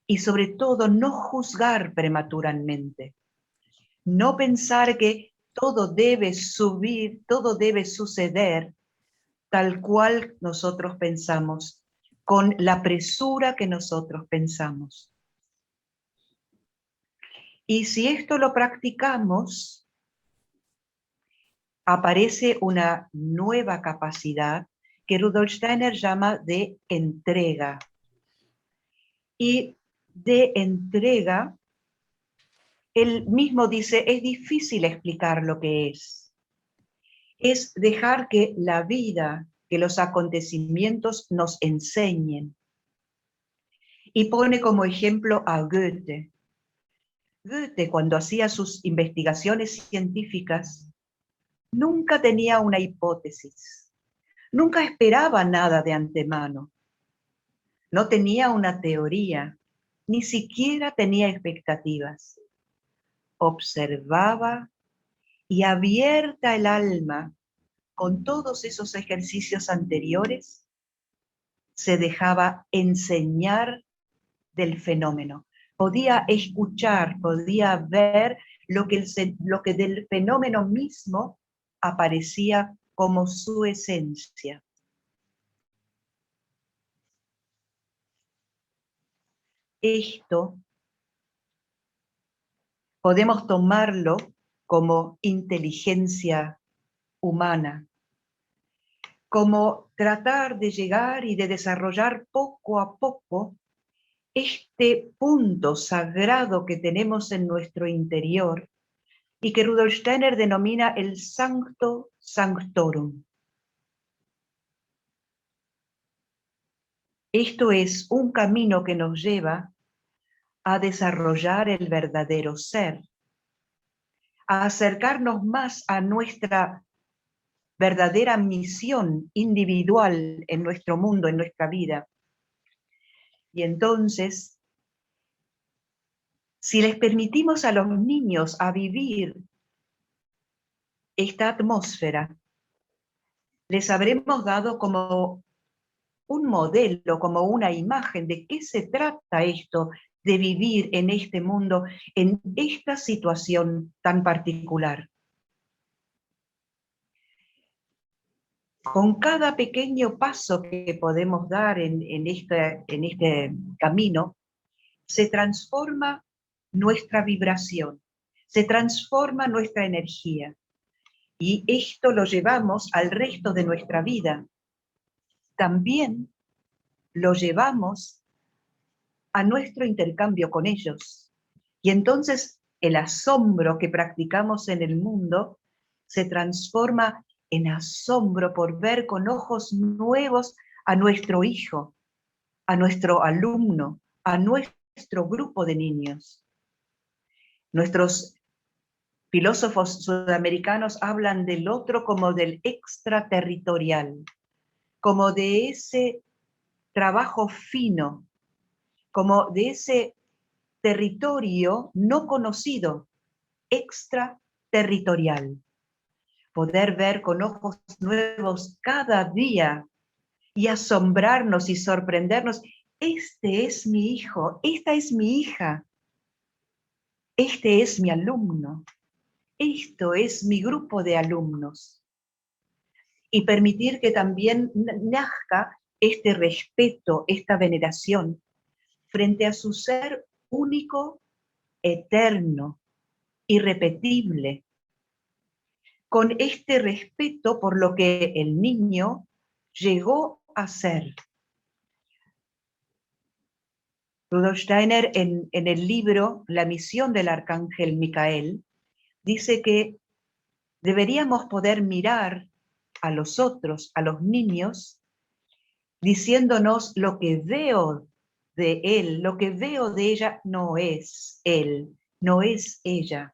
Y sobre todo, no juzgar prematuramente. No pensar que todo debe subir, todo debe suceder tal cual nosotros pensamos, con la presura que nosotros pensamos. Y si esto lo practicamos, aparece una nueva capacidad que Rudolf Steiner llama de entrega. Y de entrega, él mismo dice, es difícil explicar lo que es. Es dejar que la vida, que los acontecimientos nos enseñen. Y pone como ejemplo a Goethe. Goethe, cuando hacía sus investigaciones científicas, nunca tenía una hipótesis, nunca esperaba nada de antemano, no tenía una teoría, ni siquiera tenía expectativas. Observaba y abierta el alma con todos esos ejercicios anteriores, se dejaba enseñar del fenómeno. Podía escuchar, podía ver lo que del fenómeno mismo aparecía como su esencia. Esto podemos tomarlo como inteligencia humana, como tratar de llegar y de desarrollar poco a poco este punto sagrado que tenemos en nuestro interior, y que Rudolf Steiner denomina el Sancto Sanctorum. Esto es un camino que nos lleva a desarrollar el verdadero ser, a acercarnos más a nuestra verdadera misión individual en nuestro mundo, en nuestra vida. Y entonces, si les permitimos a los niños a vivir esta atmósfera, les habremos dado como un modelo, como una imagen de qué se trata esto de vivir en este mundo, en esta situación tan particular. Con cada pequeño paso que podemos dar en este camino, se transforma nuestra vibración, se transforma nuestra energía. Y esto lo llevamos al resto de nuestra vida. También lo llevamos a nuestro intercambio con ellos. Y entonces el asombro que practicamos en el mundo se transforma en asombro por ver con ojos nuevos a nuestro hijo, a nuestro alumno, a nuestro grupo de niños. Nuestros filósofos sudamericanos hablan del otro como del extraterritorial, como de ese trabajo fino, como de ese territorio no conocido, extraterritorial. Poder ver con ojos nuevos cada día y asombrarnos y sorprendernos. Este es mi hijo, esta es mi hija, este es mi alumno, esto es mi grupo de alumnos. Y permitir que también nazca este respeto, esta veneración frente a su ser único, eterno, irrepetible, con este respeto por lo que el niño llegó a ser. Rudolf Steiner en el libro La misión del arcángel Micael dice que deberíamos poder mirar a los otros, a los niños, diciéndonos lo que veo de él, lo que veo de ella no es él, no es ella,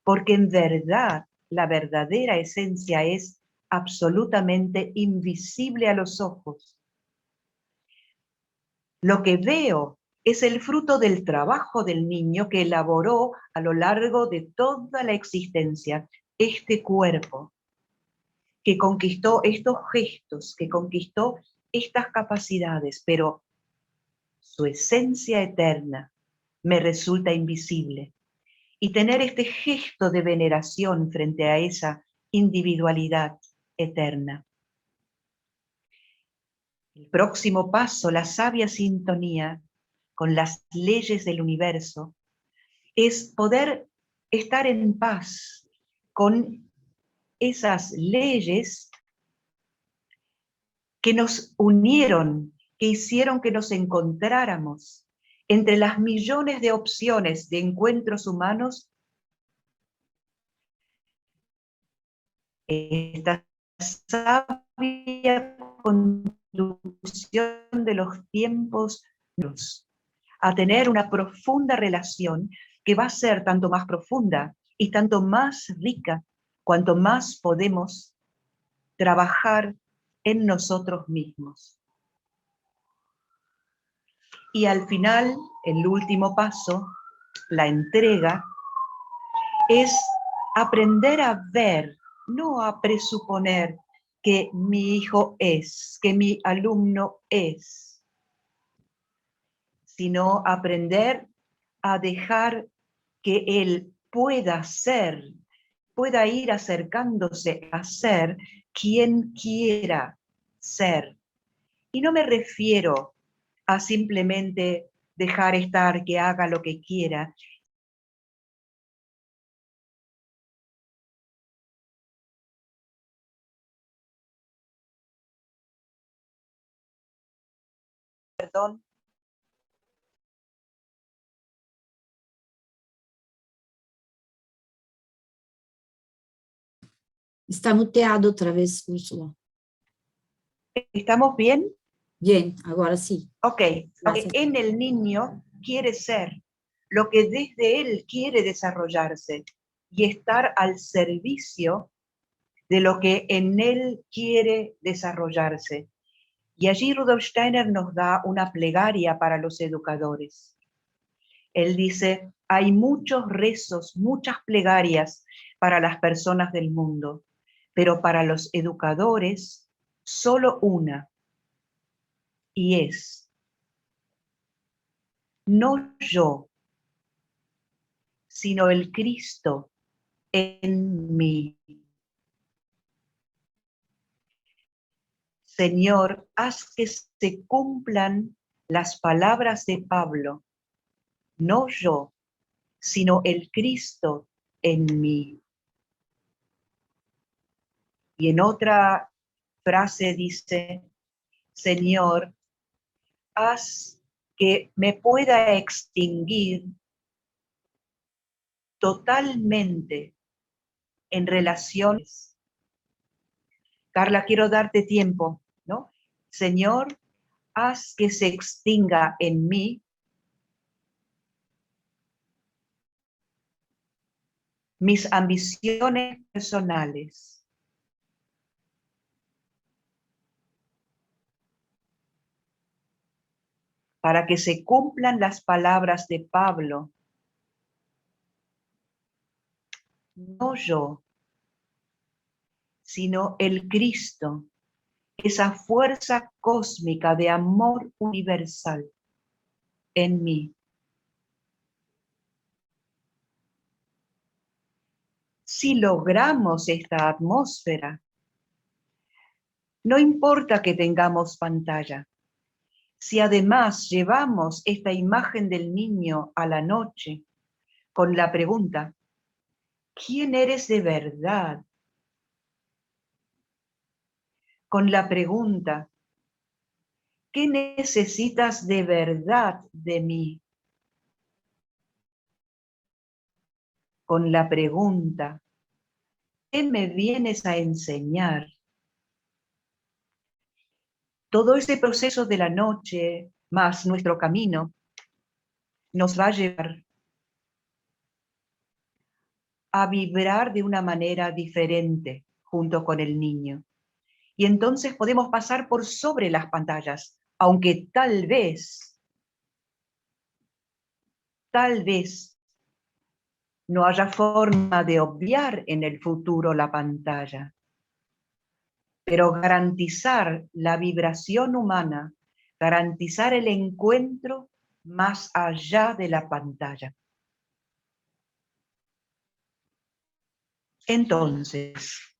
porque en verdad la verdadera esencia es absolutamente invisible a los ojos. Lo que veo es el fruto del trabajo del niño que elaboró a lo largo de toda la existencia este cuerpo, que conquistó estos gestos, que conquistó estas capacidades, pero su esencia eterna me resulta invisible. Y tener este gesto de veneración frente a esa individualidad eterna. El próximo paso, la sabia sintonía con las leyes del universo, es poder estar en paz con esas leyes que nos unieron, que hicieron que nos encontráramos entre las millones de opciones de encuentros humanos. Esta sabia conducción de los tiempos a tener una profunda relación que va a ser tanto más profunda y tanto más rica cuanto más podemos trabajar en nosotros mismos. Y al final, el último paso, la entrega, es aprender a ver, no a presuponer que mi hijo es, que mi alumno es, sino aprender a dejar que él pueda ser, pueda ir acercándose a ser quien quiera ser. Y no me refiero a simplemente dejar estar, que haga lo que quiera. Perdón. Está muteado otra vez, Úrsula. ¿Estamos bien? Bien, ahora sí. Ok. Gracias. En el niño quiere ser lo que desde él quiere desarrollarse y estar al servicio de lo que en él quiere desarrollarse. Y allí Rudolf Steiner nos da una plegaria para los educadores. Él dice, hay muchos rezos, muchas plegarias para las personas del mundo, pero para los educadores solo una, y es, no yo, sino el Cristo en mí. Señor, haz que se cumplan las palabras de Pablo, no yo, sino el Cristo en mí. Y en otra frase dice, Señor, haz que me pueda extinguir totalmente en relaciones. Carla, quiero darte tiempo, ¿no? Señor, haz que se extinga en mí mis ambiciones personales. Para que se cumplan las palabras de Pablo, no yo, sino el Cristo, esa fuerza cósmica de amor universal en mí. Si logramos esta atmósfera, no importa que tengamos pantalla. Si además llevamos esta imagen del niño a la noche con la pregunta, ¿quién eres de verdad? Con la pregunta, ¿qué necesitas de verdad de mí? Con la pregunta, ¿qué me vienes a enseñar? Todo ese proceso de la noche, más nuestro camino, nos va a llevar a vibrar de una manera diferente junto con el niño. Y entonces podemos pasar por sobre las pantallas, aunque tal vez no haya forma de obviar en el futuro la pantalla. Pero garantizar la vibración humana, garantizar el encuentro más allá de la pantalla. Entonces,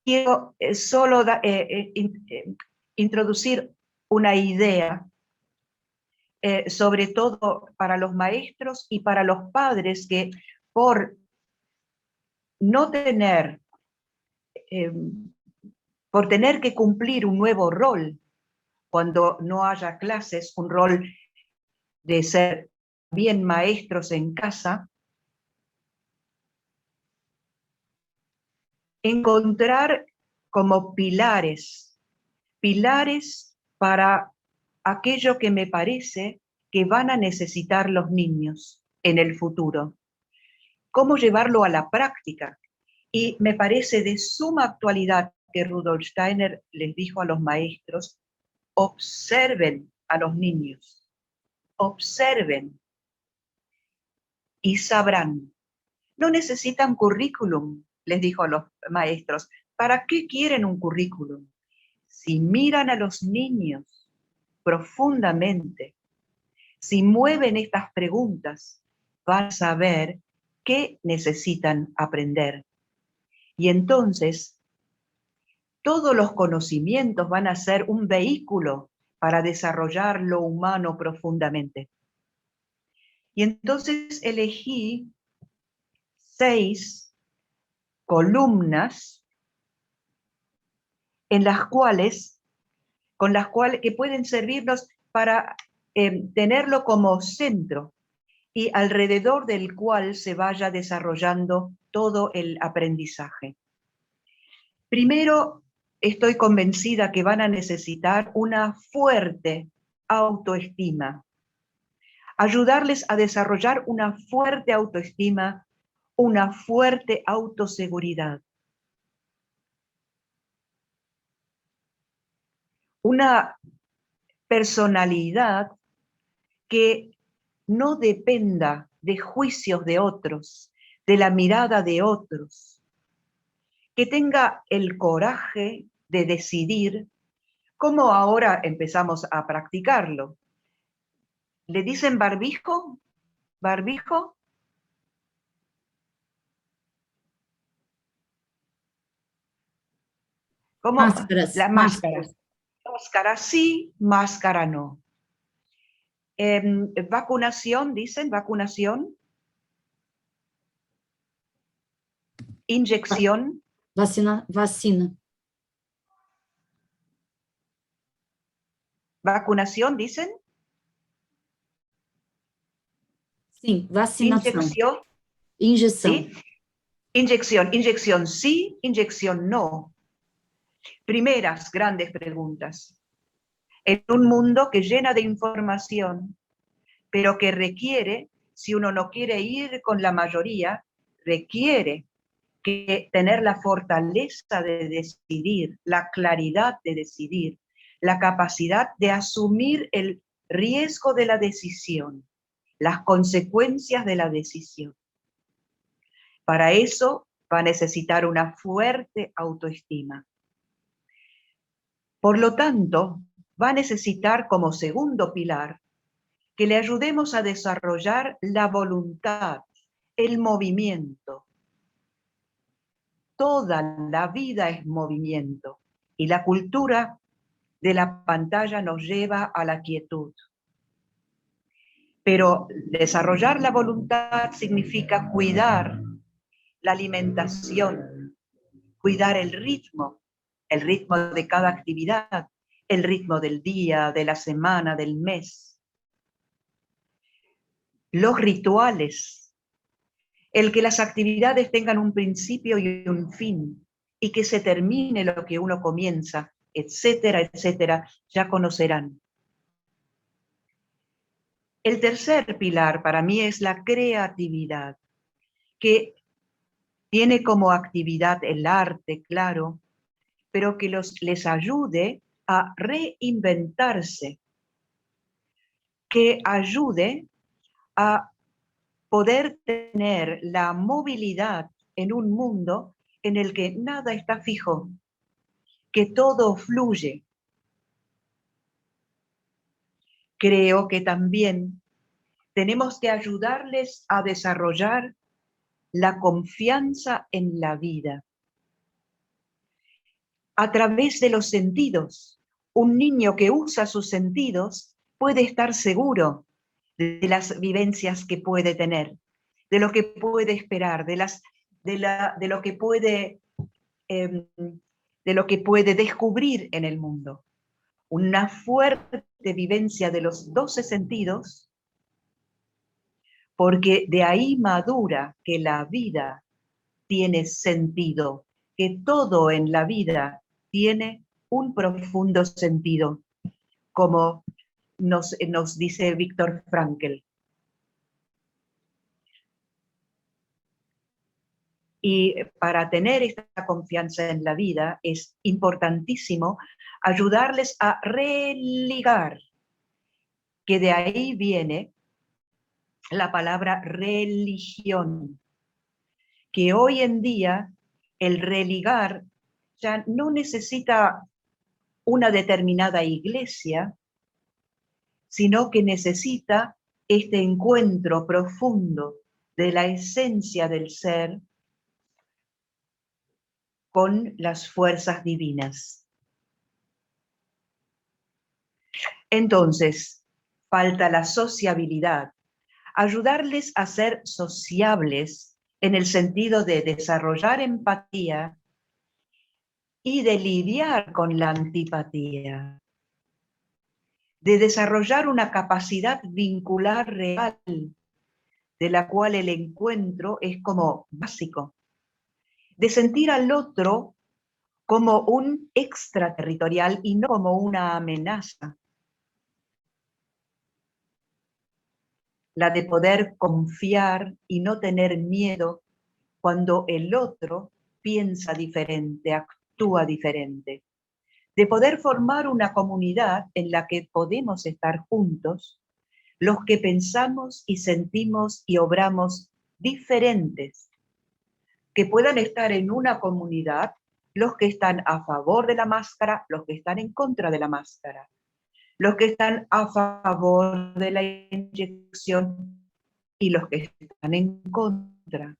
quiero solo introducir una idea, sobre todo para los maestros y para los padres que por no tener, por tener que cumplir un nuevo rol cuando no haya clases, un rol de ser bien maestros en casa, encontrar como pilares para aquello que me parece que van a necesitar los niños en el futuro. ¿Cómo llevarlo a la práctica? Y me parece de suma actualidad que Rudolf Steiner les dijo a los maestros, observen a los niños, observen y sabrán. No necesitan currículum, les dijo a los maestros. ¿Para qué quieren un currículum? Si miran a los niños profundamente, si mueven estas preguntas, van a saber qué necesitan aprender. Y entonces, todos los conocimientos van a ser un vehículo para desarrollar lo humano profundamente. Y entonces elegí 6 columnas con las cuales que pueden servirnos para tenerlo como centro. y alrededor del cual se vaya desarrollando todo el aprendizaje. Primero, estoy convencida que van a necesitar una fuerte autoestima. Ayudarles a desarrollar una fuerte autoestima, una fuerte autoseguridad. Una personalidad que no dependa de juicios de otros, de la mirada de otros, que tenga el coraje de decidir, como ahora empezamos a practicarlo. ¿Le dicen barbijo? ¿Barbijo? ¿Cómo? Máscaras, La máscara. máscaras. Máscara sí, máscara no. Vacunación, dicen, vacunación. Inyección. Vacina. Vacunación, dicen. Sim, vacinação. Inyección. Injeção. ¿Sí? Inyección sí, inyección no. Primeras grandes preguntas. En un mundo que llena de información, pero que requiere, si uno no quiere ir con la mayoría, requiere que tener la fortaleza de decidir, la claridad de decidir, la capacidad de asumir el riesgo de la decisión, las consecuencias de la decisión. Para eso va a necesitar una fuerte autoestima. Por lo tanto, va a necesitar como segundo pilar que le ayudemos a desarrollar la voluntad, el movimiento. Toda la vida es movimiento y la cultura de la pantalla nos lleva a la quietud. Pero desarrollar la voluntad significa cuidar la alimentación, cuidar el ritmo de cada actividad, el ritmo del día, de la semana, del mes. Los rituales, el que las actividades tengan un principio y un fin, y que se termine lo que uno comienza, etcétera, etcétera, ya conocerán. El tercer pilar para mí es la creatividad, que tiene como actividad el arte, claro, pero que les ayude a reinventarse, que ayude a poder tener la movilidad en un mundo en el que nada está fijo, que todo fluye. Creo que también tenemos que ayudarles a desarrollar la confianza en la vida. A través de los sentidos. Un niño que usa sus sentidos puede estar seguro de las vivencias que puede tener, de lo que puede esperar, de lo que puede descubrir en el mundo. Una fuerte vivencia de los 12 sentidos, porque de ahí madura que la vida tiene sentido, que todo en la vida tiene un profundo sentido, como nos dice Viktor Frankl. Y para tener esta confianza en la vida es importantísimo ayudarles a religar, que de ahí viene la palabra religión, que hoy en día el religar ya no necesita una determinada iglesia, sino que necesita este encuentro profundo de la esencia del ser con las fuerzas divinas. Entonces, falta la sociabilidad, ayudarles a ser sociables en el sentido de desarrollar empatía y de lidiar con la antipatía, de desarrollar una capacidad vincular real de la cual el encuentro es como básico, de sentir al otro como un extraterritorial y no como una amenaza. La de poder confiar y no tener miedo cuando el otro piensa diferente, actúa diferente. De poder formar una comunidad en la que podemos estar juntos, los que pensamos y sentimos y obramos diferentes, que puedan estar en una comunidad los que están a favor de la máscara, los que están en contra de la máscara, los que están a favor de la inyección y los que están en contra.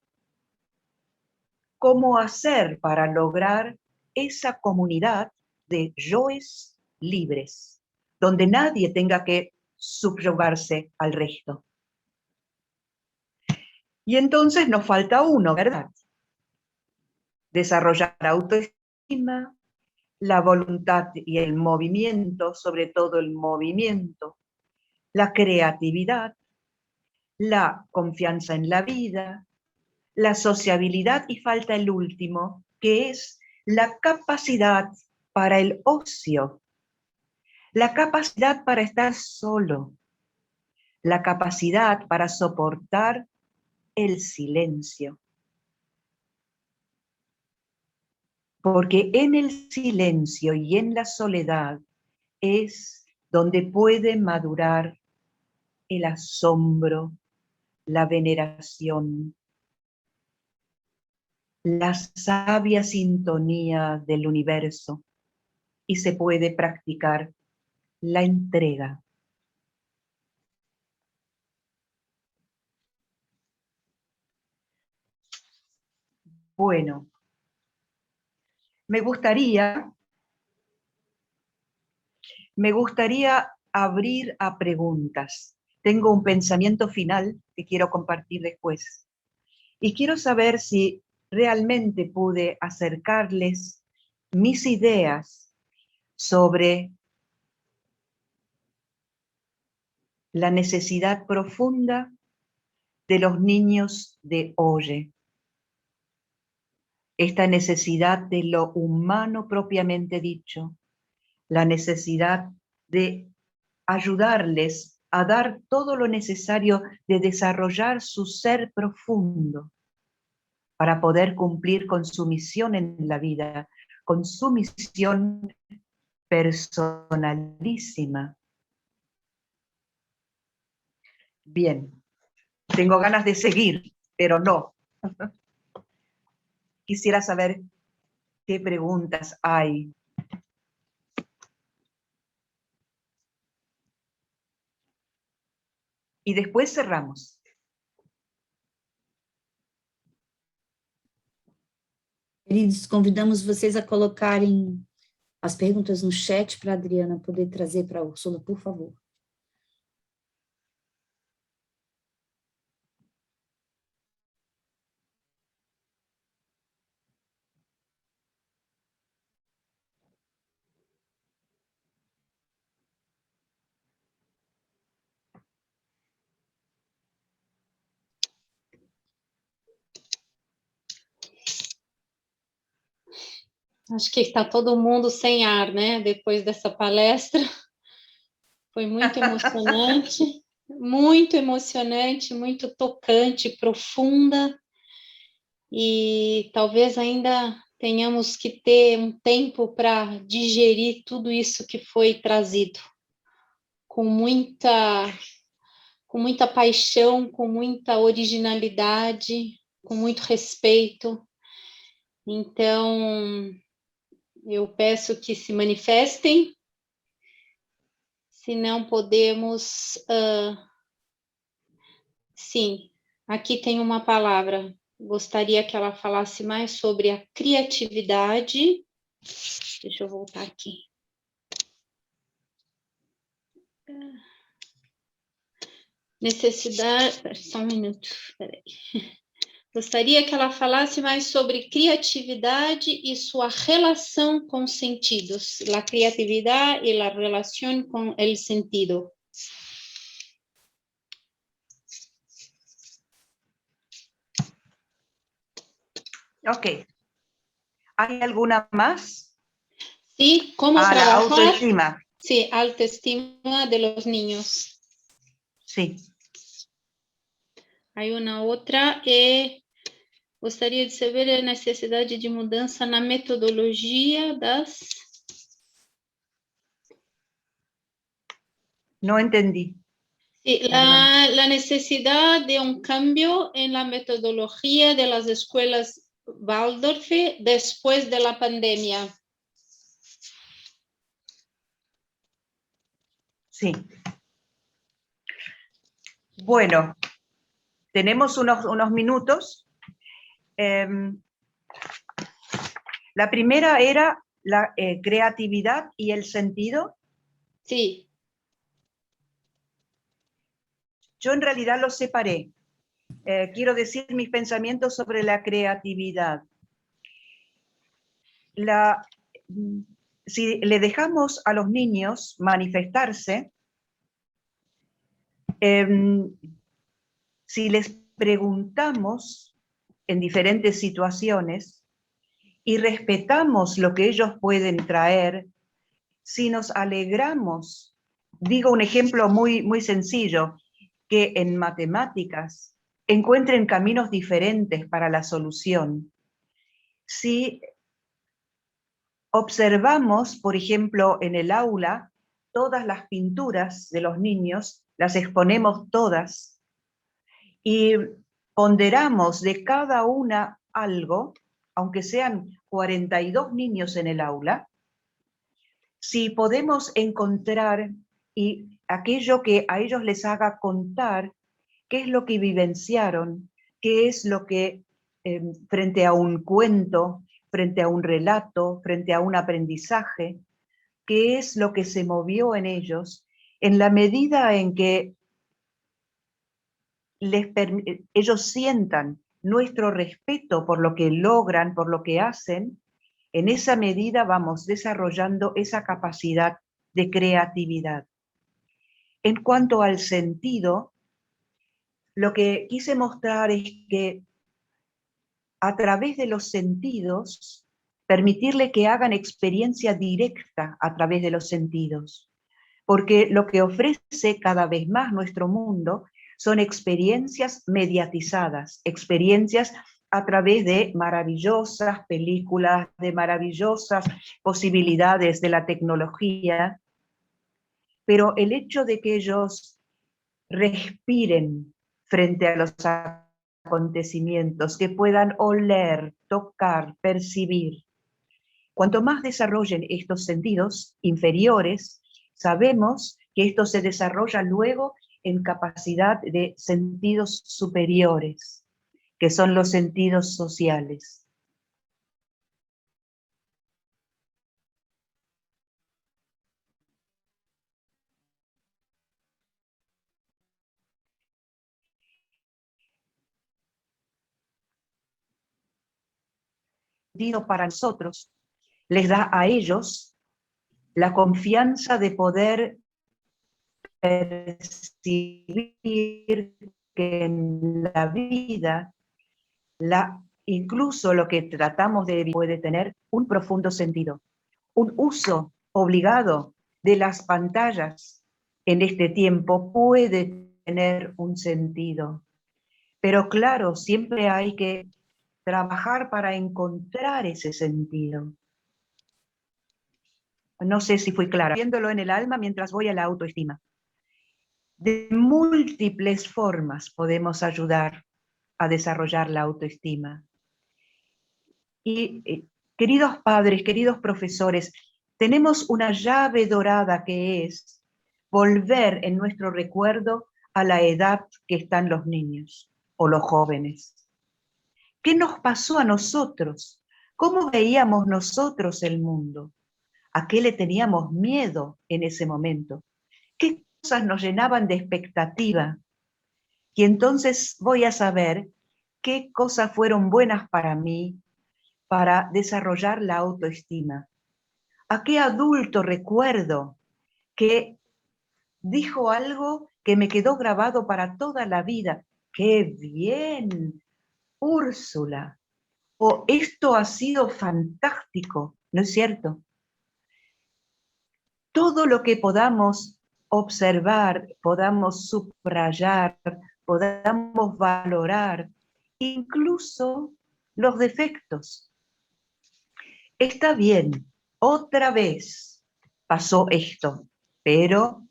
¿Cómo hacer para lograr esa comunidad de yoes libres, donde nadie tenga que subyugarse al resto? Y entonces nos falta uno, ¿verdad? Desarrollar autoestima, la voluntad y el movimiento, sobre todo el movimiento, la creatividad, la confianza en la vida, la sociabilidad y falta el último, que es la capacidad para el ocio, la capacidad para estar solo, la capacidad para soportar el silencio. Porque en el silencio y en la soledad es donde puede madurar el asombro, la veneración, la sabia sintonía del universo, y se puede practicar la entrega. Bueno, me gustaría abrir a preguntas. Tengo un pensamiento final que quiero compartir después. Y quiero saber si realmente pude acercarles mis ideas sobre la necesidad profunda de los niños de hoy. Esta necesidad de lo humano propiamente dicho, la necesidad de ayudarles a dar todo lo necesario de desarrollar su ser profundo para poder cumplir con su misión en la vida, con su misión personalísima. Bien, tengo ganas de seguir, pero no. Quisiera saber qué preguntas hay. Y después cerramos. Queridos, convidamos vocês a colocarem as perguntas no chat para a Adriana poder trazer para a Úrsula, por favor. Acho que está todo mundo sem ar, né? Depois dessa palestra. Foi muito emocionante, muito tocante, profunda. E talvez ainda tenhamos que ter um tempo para digerir tudo isso que foi trazido. Com muita paixão, com muita originalidade, com muito respeito. Então, eu peço que se manifestem, se não podemos... sim, aqui tem uma palavra, gostaria que ela falasse mais sobre a criatividade. Deixa eu voltar aqui. Necessidade... Só um minuto, peraí. Gostaria que ela falasse mais sobre criatividade e sua relação com os sentidos. La creatividad y la relación con el sentido. Ok. ¿Hay alguna más? Sí, ¿cómo La trabajar? autoestima. Sí, autoestima de los niños. Sí. Hay una outra, gostaria de saber a necessidade de mudança na metodologia das... No entendí. Sí, la necesidad de un cambio en la metodología de las escuelas Waldorf después de la pandemia. Sí. Bueno, tenemos unos minutos. La primera era la creatividad y el sentido. Sí. Yo en realidad los separé. Quiero decir mis pensamientos sobre la creatividad. Si le dejamos a los niños manifestarse, si les preguntamos en diferentes situaciones y respetamos lo que ellos pueden traer, si nos alegramos, digo un ejemplo muy, muy sencillo, que en matemáticas encuentren caminos diferentes para la solución. Si observamos, por ejemplo, en el aula, todas las pinturas de los niños, las exponemos todas, y ponderamos de cada una algo, aunque sean 42 niños en el aula, si podemos encontrar y aquello que a ellos les haga contar qué es lo que vivenciaron, qué es lo que frente a un cuento, frente a un relato, frente a un aprendizaje, qué es lo que se movió en ellos, en la medida en que ellos sientan nuestro respeto por lo que logran, por lo que hacen, en esa medida vamos desarrollando esa capacidad de creatividad. En cuanto al sentido, lo que quise mostrar es que a través de los sentidos, permitirle que hagan experiencia directa a través de los sentidos, porque lo que ofrece cada vez más nuestro mundo son experiencias mediatizadas, experiencias a través de maravillosas películas, de maravillosas posibilidades de la tecnología, pero el hecho de que ellos respiren frente a los acontecimientos, que puedan oler, tocar, percibir. Cuanto más desarrollen estos sentidos inferiores, sabemos que esto se desarrolla luego en capacidad de sentidos superiores, que son los sentidos sociales. Para nosotros, les da a ellos la confianza de poder percibir que en la vida, incluso lo que tratamos de vivir puede tener un profundo sentido. Un uso obligado de las pantallas en este tiempo puede tener un sentido. Pero claro, siempre hay que trabajar para encontrar ese sentido. No sé si fui clara. Viéndolo en el alma mientras voy a la autoestima. De múltiples formas podemos ayudar a desarrollar la autoestima. Y queridos padres, queridos profesores, tenemos una llave dorada que es volver en nuestro recuerdo a la edad que están los niños o los jóvenes. ¿Qué nos pasó a nosotros? ¿Cómo veíamos nosotros el mundo? ¿A qué le teníamos miedo en ese momento? ¿Qué cosas nos llenaban de expectativa? Y entonces voy a saber qué cosas fueron buenas para mí para desarrollar la autoestima. ¿A qué adulto recuerdo que dijo algo que me quedó grabado para toda la vida? ¡Qué bien, Úrsula! o esto ha sido fantástico, ¿no es cierto? Todo lo que podamos observar, podamos subrayar, podamos valorar, incluso los defectos. Está bien, otra vez pasó esto, pero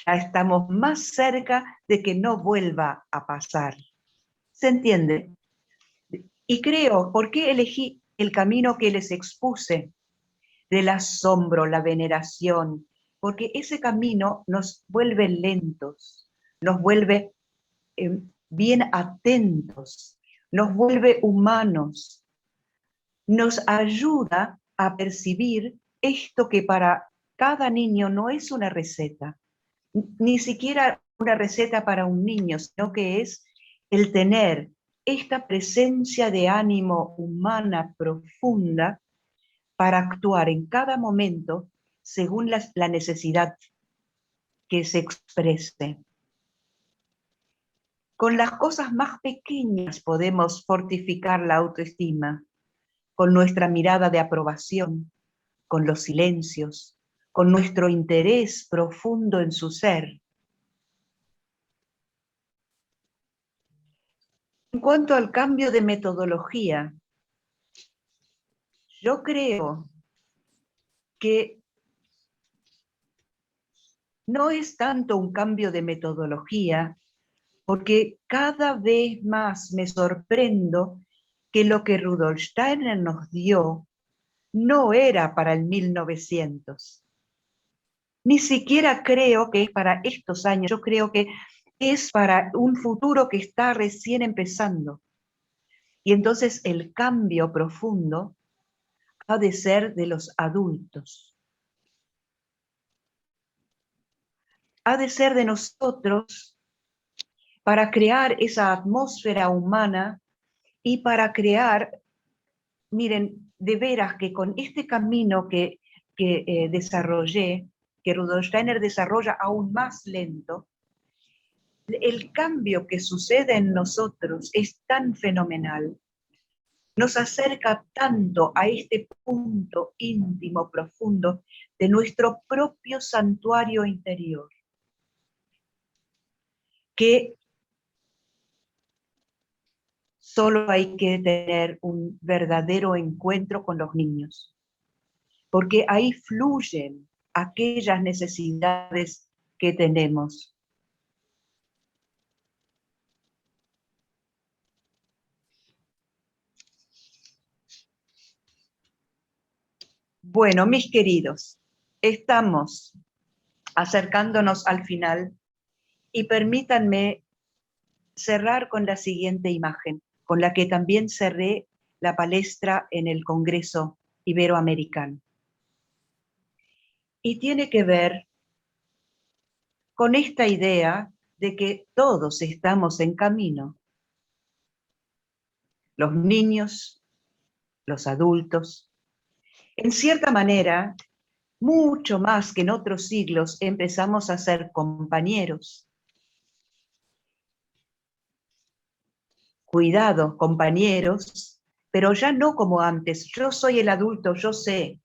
ya estamos más cerca de que no vuelva a pasar. ¿Se entiende? Y creo, ¿por qué elegí el camino que les expuse? Del asombro, la veneración, porque ese camino nos vuelve lentos, nos vuelve bien atentos, nos vuelve humanos, nos ayuda a percibir esto que para cada niño no es una receta, ni siquiera una receta para un niño, sino que es el tener esta presencia de ánimo humana profunda para actuar en cada momento según la necesidad que se exprese. Con las cosas más pequeñas podemos fortificar la autoestima, con nuestra mirada de aprobación, con los silencios, con nuestro interés profundo en su ser. En cuanto al cambio de metodología, yo creo que no es tanto un cambio de metodología, porque cada vez más me sorprendo que lo que Rudolf Steiner nos dio no era para el 1900. Ni siquiera creo que es para estos años, yo creo que es para un futuro que está recién empezando. Y entonces el cambio profundo ha de ser de los adultos. Ha de ser de nosotros para crear esa atmósfera humana y para crear, miren, de veras que con este camino que desarrollé, que Rudolf Steiner desarrolla aún más lento, el cambio que sucede en nosotros es tan fenomenal, nos acerca tanto a este punto íntimo, profundo, de nuestro propio santuario interior, que solo hay que tener un verdadero encuentro con los niños, porque ahí fluyen aquellas necesidades que tenemos. Bueno, mis queridos, estamos acercándonos al final y permítanme cerrar con la siguiente imagen, con la que también cerré la palestra en el Congreso Iberoamericano. Y tiene que ver con esta idea de que todos estamos en camino. Los niños, los adultos. En cierta manera, mucho más que en otros siglos, empezamos a ser compañeros. Cuidado, compañeros, pero ya no como antes. Yo soy el adulto, yo sé.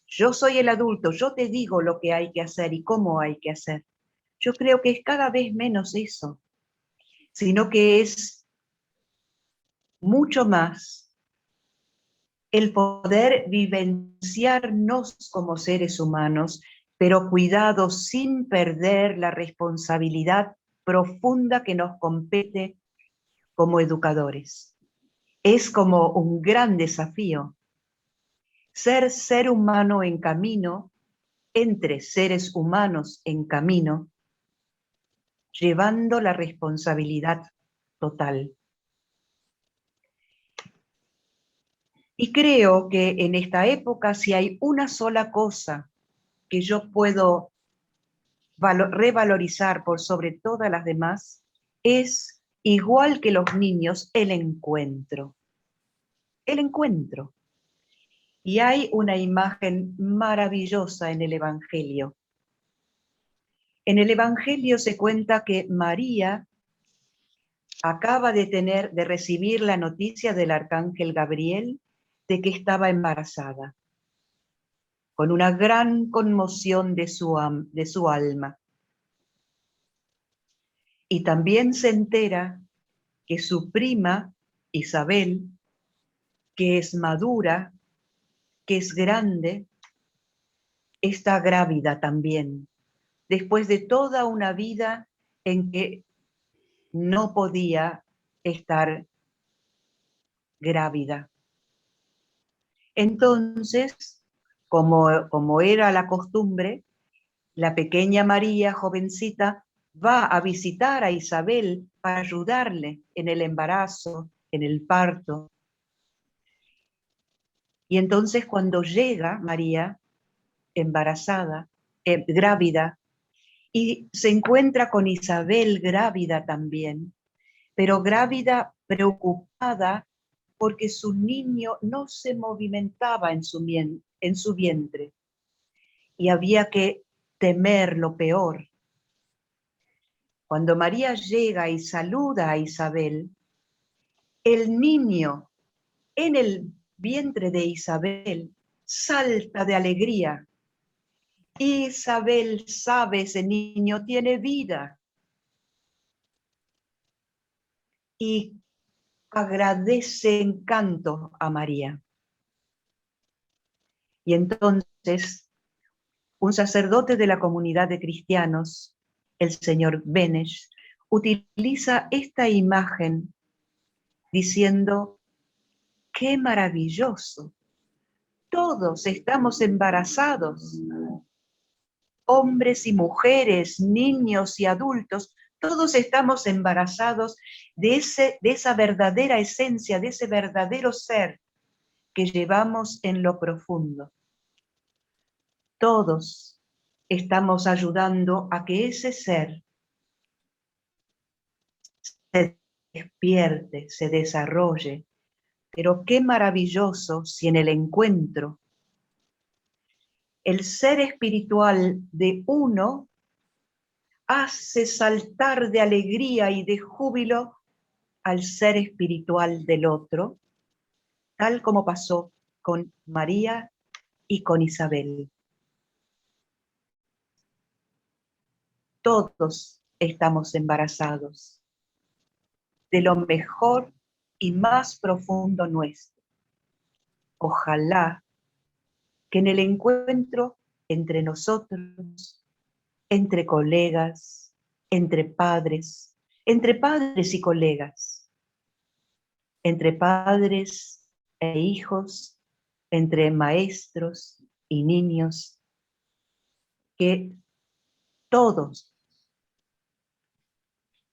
Yo soy el adulto, yo te digo lo que hay que hacer y cómo hay que hacer. Yo creo que es cada vez menos eso, sino que es mucho más el poder vivenciarnos como seres humanos, pero cuidado sin perder la responsabilidad profunda que nos compete como educadores. Es como un gran desafío. Ser humano en camino, entre seres humanos en camino, llevando la responsabilidad total. Y creo que en esta época, si hay una sola cosa que yo puedo revalorizar por sobre todas las demás, es, igual que los niños, el encuentro. El encuentro. Y hay una imagen maravillosa en el Evangelio. En el Evangelio se cuenta que María acaba de recibir la noticia del arcángel Gabriel de que estaba embarazada, con una gran conmoción de su alma. Y también se entera que su prima, Isabel, que es madura, que es grande, está grávida también, después de toda una vida en que no podía estar grávida. Entonces, como era la costumbre, la pequeña María, jovencita, va a visitar a Isabel para ayudarle en el embarazo, en el parto. Y entonces cuando llega María, embarazada, grávida, y se encuentra con Isabel grávida también, pero grávida preocupada porque su niño no se movimentaba en su vientre y había que temer lo peor. Cuando María llega y saluda a Isabel, el niño en el vientre de Isabel salta de alegría. Isabel sabe, ese niño tiene vida. Y agradece encanto a María. Y entonces, un sacerdote de la comunidad de cristianos, el señor Benesch, utiliza esta imagen diciendo: ¡qué maravilloso! Todos estamos embarazados, hombres y mujeres, niños y adultos, todos estamos embarazados de esa verdadera esencia, de ese verdadero ser que llevamos en lo profundo. Todos estamos ayudando a que ese ser se despierte, se desarrolle. Pero qué maravilloso si en el encuentro el ser espiritual de uno hace saltar de alegría y de júbilo al ser espiritual del otro, tal como pasó con María y con Isabel. Todos estamos embarazados de lo mejor y más profundo nuestro. Ojalá que en el encuentro entre nosotros, entre colegas, entre padres y colegas, entre padres e hijos, entre maestros y niños, que todos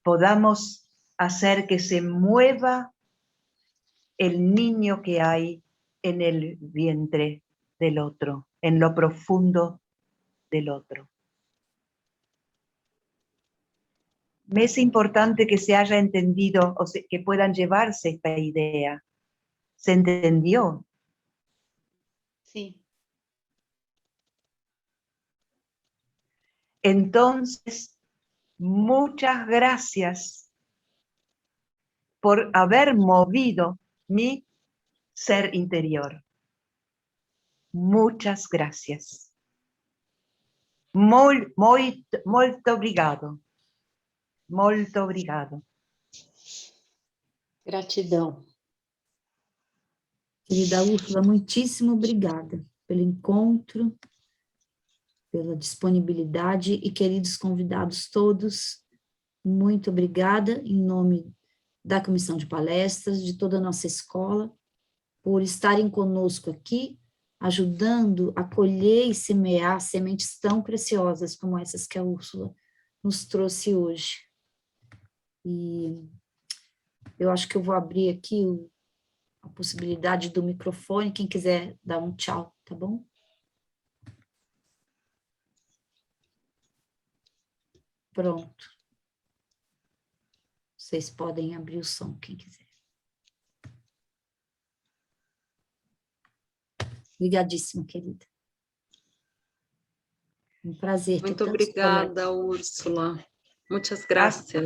podamos hacer que se mueva el niño que hay en el vientre del otro, en lo profundo del otro. Me es importante que se haya entendido, o que puedan llevarse esta idea. ¿Se entendió? Sí. Entonces, muchas gracias por haber movido mi ser interior. Muchas gracias. Molto obrigado. Molto obrigado. Gratidão. Querida Úrsula, muitíssimo obrigada pelo encontro, pela disponibilidade e queridos convidados todos, muito obrigada em nome da Comissão de Palestras, de toda a nossa escola, por estarem conosco aqui, ajudando a colher e semear sementes tão preciosas como essas que a Úrsula nos trouxe hoje. E eu acho que eu vou abrir aqui a possibilidade do microfone, quem quiser dar um tchau, tá bom? Pronto. Vocês podem abrir o som, quem quiser. Obrigadíssima, querida. Um prazer. Muito obrigada, Úrsula. Muitas gracias.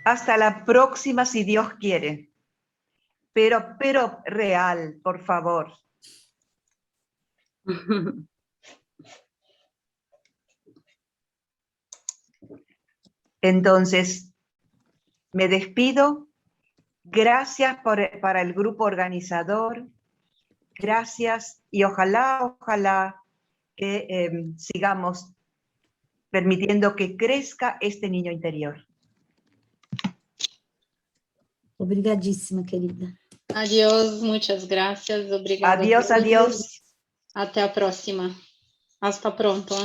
Hasta la próxima, si Dios quiere. Pero real, por favor. Entonces, me despido. Gracias para el grupo organizador. Gracias y ojalá que sigamos permitiendo que crezca este niño interior. Obrigadíssima, querida. Adiós, muchas gracias. Obrigada. Adiós, adiós. Até a próxima. Hasta pronto.